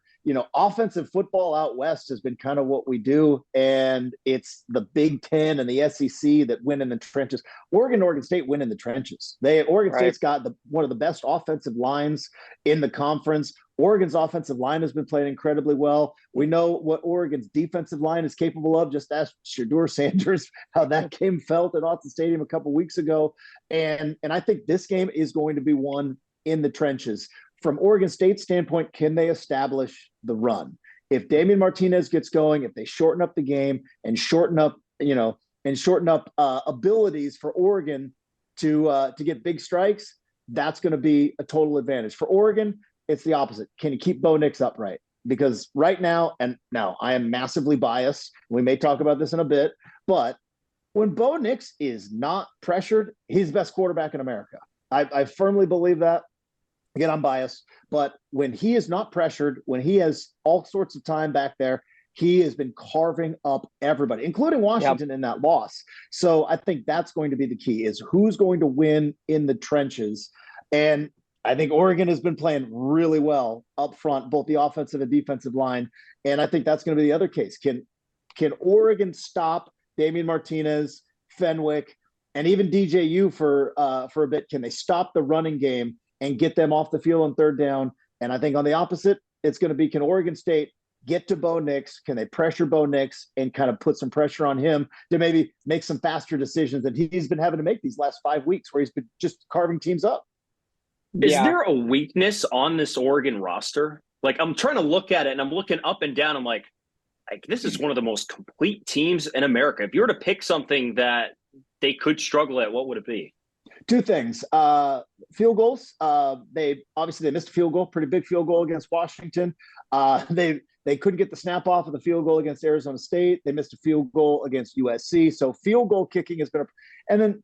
offensive football out west has been kind of what we do. And it's the Big Ten and the SEC that win in the trenches. Oregon State win in the trenches. Oregon State's got one of the best offensive lines in the conference. Oregon's offensive line has been playing incredibly well. We know what Oregon's defensive line is capable of. Just ask Shedeur Sanders how that game felt at Autzen Stadium a couple weeks ago. And I think this game is going to be won in the trenches. From Oregon State's standpoint, can they establish the run? If Damian Martinez gets going, if they shorten up the game and shorten up abilities for Oregon to get big strikes, that's going to be a total advantage. For Oregon, it's the opposite. Can you keep Bo Nix upright? Because right now, and now I am massively biased. We may talk about this in a bit, but when Bo Nix is not pressured, he's the best quarterback in America. I firmly believe that. Again, I'm biased, but when he is not pressured, when he has all sorts of time back there, he has been carving up everybody, including Washington in that loss. So I think that's going to be the key, is who's going to win in the trenches. And I think Oregon has been playing really well up front, both the offensive and defensive line. And I think that's going to be the other case. Can Oregon stop Damian Martinez, Fenwick, and even DJU for a bit? Can they stop the running game and get them off the field on third down? And I think on the opposite, it's going to be, can Oregon State get to Bo Nix? Can they pressure Bo Nix and kind of put some pressure on him to maybe make some faster decisions that he's been having to make these last 5 weeks, where he's been just carving teams up? Is there a weakness on this Oregon roster? Like, I'm trying to look at it, and I'm looking up and down. I'm like, this is one of the most complete teams in America. If you were to pick something that they could struggle at, what would it be? Two things. Field goals. They missed a field goal, pretty big field goal against Washington. They couldn't get the snap off of the field goal against Arizona State. They missed a field goal against USC. So field goal kicking has been and then,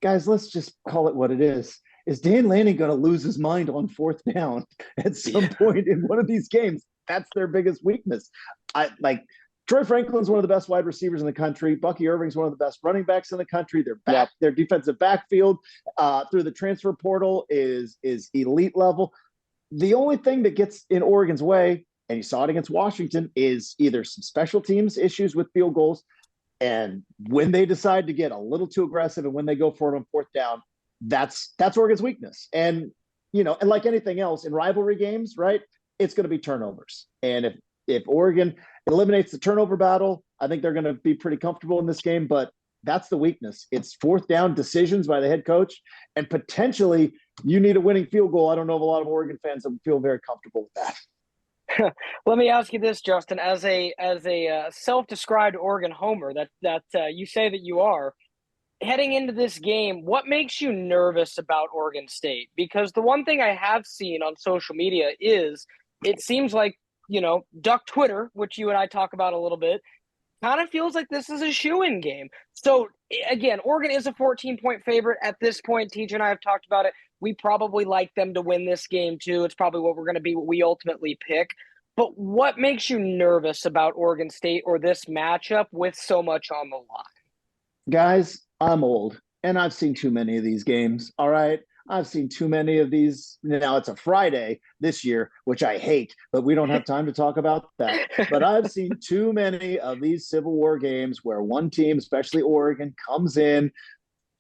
guys, let's just call it what it is. Is Dan Lanning going to lose his mind on fourth down at some point in one of these games? That's their biggest weakness. Troy Franklin's one of the best wide receivers in the country. Bucky Irving's one of the best running backs in the country. Their defensive backfield through the transfer portal is elite level. The only thing that gets in Oregon's way, and you saw it against Washington, is either some special teams issues with field goals, and when they decide to get a little too aggressive and when they go for it on fourth down, that's Oregon's weakness. And like anything else in rivalry games, right, it's going to be turnovers. And if Oregon eliminates the turnover battle, I think they're going to be pretty comfortable in this game. But that's the weakness. It's fourth down decisions by the head coach, and potentially you need a winning field goal. I don't know of a lot of Oregon fans that would feel very comfortable with that. Let me ask you this, Justin, as a self-described Oregon homer that you say that you are, heading into this game, what makes you nervous about Oregon State? Because the one thing I have seen on social media is it seems like, Duck Twitter, which you and I talk about a little bit, kind of feels like this is a shoo-in game. So, again, Oregon is a 14-point favorite at this point. TJ and I have talked about it. We probably like them to win this game, too. It's probably what we ultimately pick. But what makes you nervous about Oregon State or this matchup with so much on the line? Guys, I'm old, and I've seen too many of these games, all right? I've seen too many of these. Now, it's a Friday this year, which I hate, but we don't have time to talk about that. But I've seen too many of these Civil War games where one team, especially Oregon, comes in,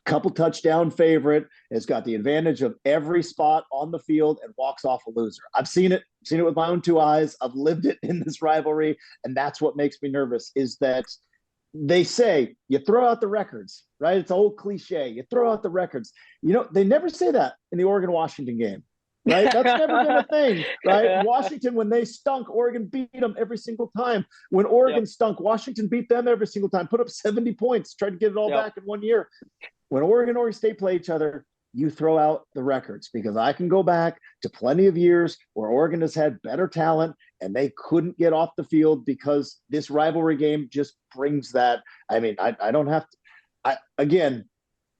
couple touchdown favorite, has got the advantage of every spot on the field and walks off a loser. I've seen it with my own two eyes. I've lived it in this rivalry, and that's what makes me nervous, is that they say you throw out the records, right? It's an old cliche. You throw out the records. They never say that in the Oregon-Washington game, right? That's never been a thing, right? Yeah. Washington, when they stunk, Oregon beat them every single time. When Oregon stunk, Washington beat them every single time, put up 70 points, tried to get it all back in 1 year. When Oregon and Oregon State play each other, you throw out the records, because I can go back to plenty of years where Oregon has had better talent and they couldn't get off the field because this rivalry game just brings that. I mean, I don't have to. Again,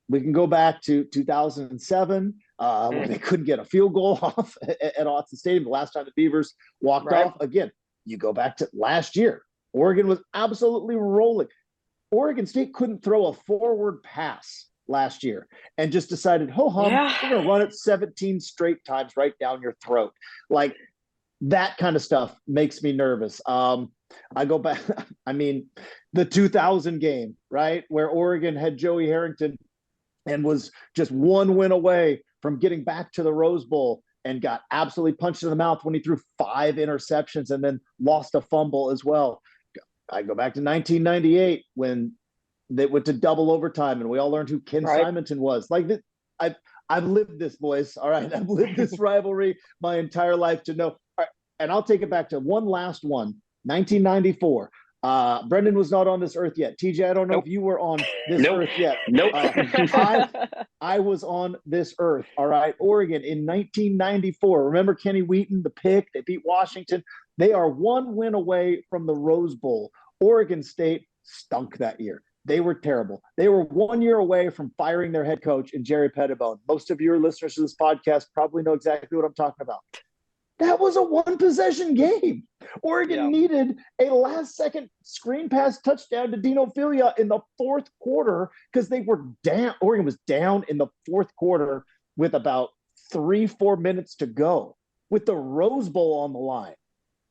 we can go back to 2007 when they couldn't get a field goal off at Autzen Stadium. The last time the Beavers walked off. Again, you go back to last year. Oregon was absolutely rolling. Oregon State couldn't throw a forward pass last year and just decided, we're going to run it 17 straight times right down your throat. Like, that kind of stuff makes me nervous. I go back, the 2000 game, right, where Oregon had Joey Harrington and was just one win away from getting back to the Rose Bowl. and got absolutely punched in the mouth when he threw 5 interceptions and then lost a fumble as well. I go back to 1998 when they went to double overtime and we all learned who Ken Simonton was. Like, I've lived this, boys. All right. I've lived this rivalry my entire life to know. All right, and I'll take it back to one last one, 1994. Brenden was not on this earth yet. TJ, I don't know if you were on this earth yet. I was on this earth. All right. Oregon in 1994. Remember Kenny Wheaton, the pick? They beat Washington. They are 1 win away from the Rose Bowl. Oregon State stunk that year. They were terrible. They were 1 year away from firing their head coach in Jerry Pettibone. Most of your listeners to this podcast probably know exactly what I'm talking about. That was a 1-possession game. Oregon needed a last-second screen pass touchdown to Dino Filia in the 4th quarter because they were down. Oregon was down in the 4th quarter with about 3-4 minutes to go with the Rose Bowl on the line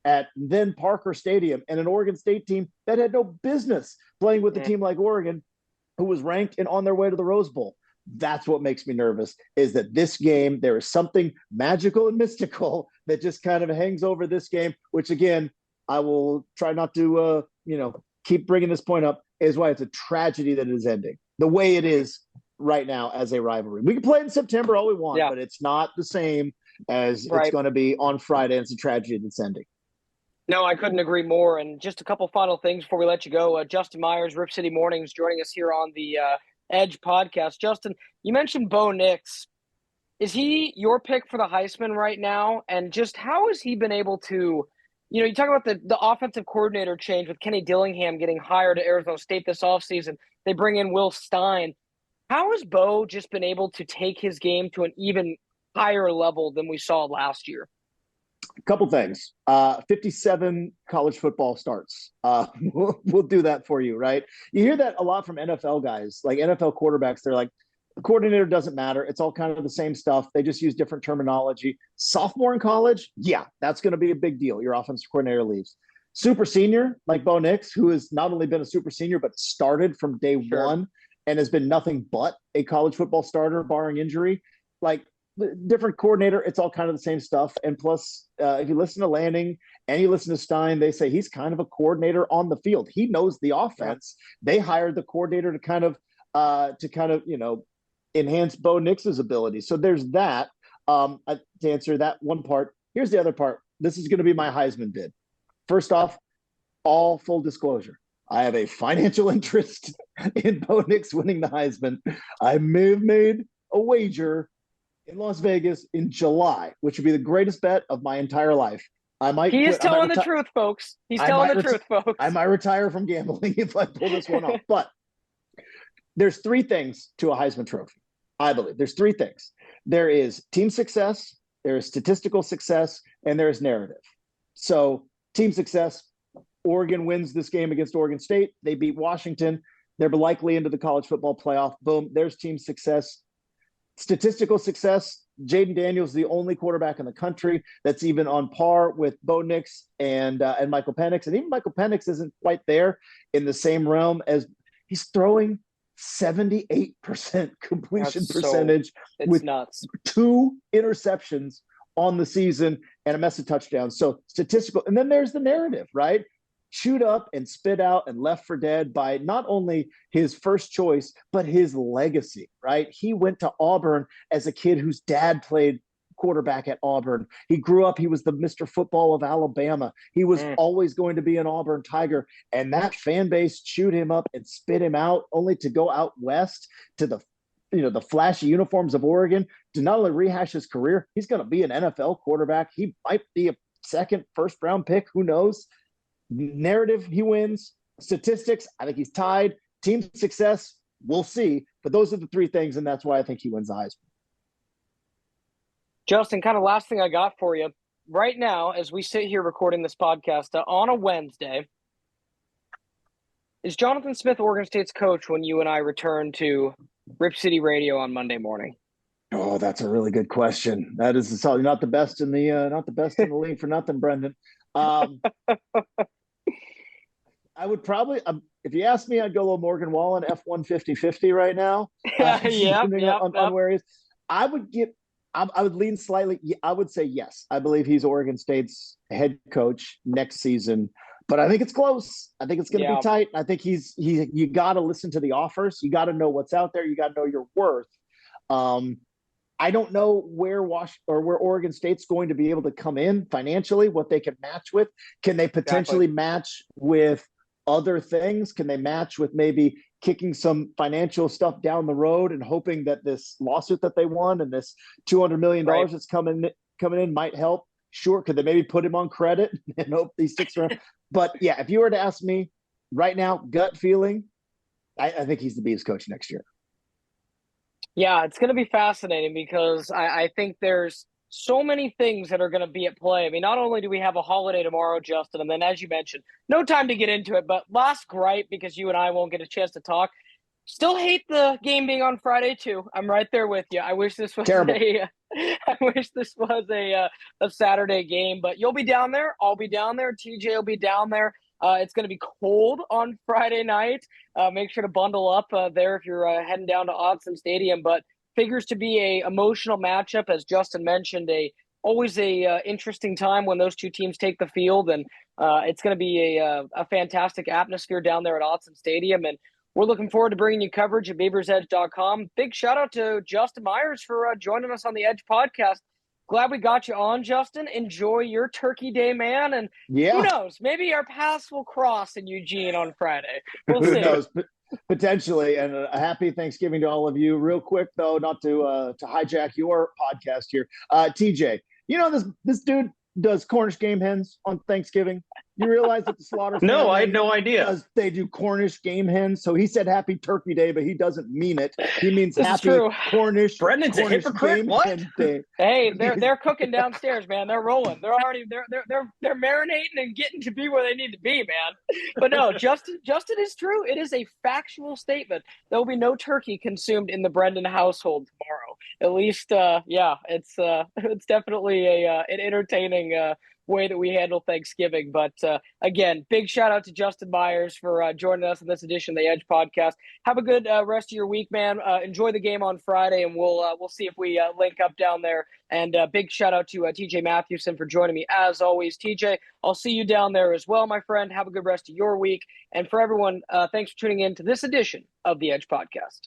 at then Parker Stadium and an Oregon State team that had no business playing with a team like Oregon, who was ranked and on their way to the Rose Bowl. That's what makes me nervous, is that this game, there is something magical and mystical that just kind of hangs over this game, which again, I will try not to, keep bringing this point up, is why it's a tragedy that it is ending the way it is right now as a rivalry. We can play it in September all we want, but it's not the same as it's going to be on Friday. And it's a tragedy that's ending. No, I couldn't agree more. And just a couple final things before we let you go. Justin Myers, Rip City Mornings, joining us here on the Edge podcast. Justin, you mentioned Bo Nix. Is he your pick for the Heisman right now? And just how has he been able to, you talk about the offensive coordinator change with Kenny Dillingham getting hired at Arizona State this offseason. They bring in Will Stein. How has Bo just been able to take his game to an even higher level than we saw last year? A couple things. 57 college football starts. We'll do that for you, right? You hear that a lot from NFL guys, like NFL quarterbacks. They're like, the coordinator doesn't matter. It's all kind of the same stuff. They just use different terminology. Sophomore in college, that's going to be a big deal. Your offensive coordinator leaves. Super senior, like Bo Nix, who has not only been a super senior, but started from day one and has been nothing but a college football starter, barring injury. Like, different coordinator, it's all kind of the same stuff. And plus, if you listen to Lanning and you listen to Stein, they say he's kind of a coordinator on the field. He knows the offense. They hired the coordinator to kind of enhance Bo Nix's ability. So there's that. To answer that one part, here's the other part. This is going to be my Heisman bid. First off, all full disclosure, I have a financial interest in Bo Nix winning the Heisman. I may have made a wager in Las Vegas in July, which would be the greatest bet of my entire life. He is telling the truth, folks. He's telling the truth, folks. I might retire from gambling if I pull this one off. But there's 3 things to a Heisman Trophy, I believe. There's 3 things. There is team success, there is statistical success, and there is narrative. So team success, Oregon wins this game against Oregon State. They beat Washington. They're likely into the college football playoff. Boom, there's team success. Statistical success, Jaden Daniels is the only quarterback in the country that's even on par with Bo Nix and Michael Penix. And even Michael Penix isn't quite there in the same realm as he's throwing 78% completion percentage with nuts. 2 interceptions on the season and a mess of touchdowns. So statistical. And then there's the narrative, right? Chewed up and spit out and left for dead by not only his first choice, but his legacy, right? He went to Auburn as a kid whose dad played quarterback at Auburn. He grew up, he was the Mr. Football of Alabama. He was always going to be an Auburn Tiger. And that fan base chewed him up and spit him out, only to go out west to the flashy uniforms of Oregon to not only rehash his career, he's going to be an NFL quarterback. He might be a first round pick. Who knows? Narrative, he wins. Statistics, I think he's tied. Team success, we'll see. But those are the 3 things, and that's why I think he wins the Heisman. Justin, kind of last thing I got for you. Right now, as we sit here recording this podcast on a Wednesday, is Jonathan Smith Oregon State's coach when you and I return to Rip City Radio on Monday morning? Oh, that's a really good question. That is not the best in the league for nothing, Brenden. I would probably, if you ask me, I'd go a little Morgan Wallen F1 50-50 right now. On where he is. I would get I would lean slightly. I would say yes. I believe he's Oregon State's head coach next season, but I think it's close. I think it's going to be tight. I think you got to listen to the offers. You got to know what's out there. You got to know your worth. I don't know where Oregon State's going to be able to come in financially, what they can match with. Can they potentially match with other things? Can they match with maybe kicking some financial stuff down the road and hoping that this lawsuit that they won and this $200 million that's coming in might help? Sure. Could they maybe put him on credit and hope he sticks around? But yeah, if you were to ask me right now, gut feeling, I think he's the Beavs coach next year. Yeah, it's going to be fascinating because I think there's so many things that are going to be at play. I mean, not only do we have a holiday tomorrow, Justin, and then as you mentioned, no time to get into it, but last gripe, because you and I won't get a chance to talk, still hate the game being on Friday too. I'm right there with you. I wish this was a Saturday game, but you'll be down there. I'll be down there. TJ will be down there. It's going to be cold on Friday night. Make sure to bundle up there if you're heading down to Autzen Stadium. But figures to be a emotional matchup, as Justin mentioned. Always a interesting time when those two teams take the field, and it's going to be a fantastic atmosphere down there at Autzen Stadium. And we're looking forward to bringing you coverage at BeaversEdge.com. Big shout out to Justin Myers for joining us on the Edge podcast. Glad we got you on, Justin. Enjoy your Turkey Day, man. And who knows? Maybe our paths will cross in Eugene on Friday. We'll see. Who knows? Potentially. And a happy Thanksgiving to all of you. Real quick, though, not to hijack your podcast here. TJ, you know this dude does Cornish game hens on Thanksgiving. You realize that the Slaughter family No, I had no idea. They do Cornish game hens. So he said Happy Turkey Day, but he doesn't mean it. He means this Happy Cornish. Brendan's a hypocrite. What? Day. Hey, they're cooking downstairs, man. They're rolling. They're already they're marinating and getting to be where they need to be, man. But no, Justin is true. It is a factual statement. There will be no turkey consumed in the Brenden household tomorrow. At least, it's definitely an entertaining way that we handle Thanksgiving. But again, big shout out to Justin Myers for joining us in this edition of the Edge podcast. Have a good rest of your week, man. Enjoy the game on Friday, and we'll see if we link up down there. And big shout out to TJ Mathewson for joining me as always. TJ, I'll see you down there as well, my friend. Have a good rest of your week. And for everyone, thanks for tuning in to this edition of the Edge podcast.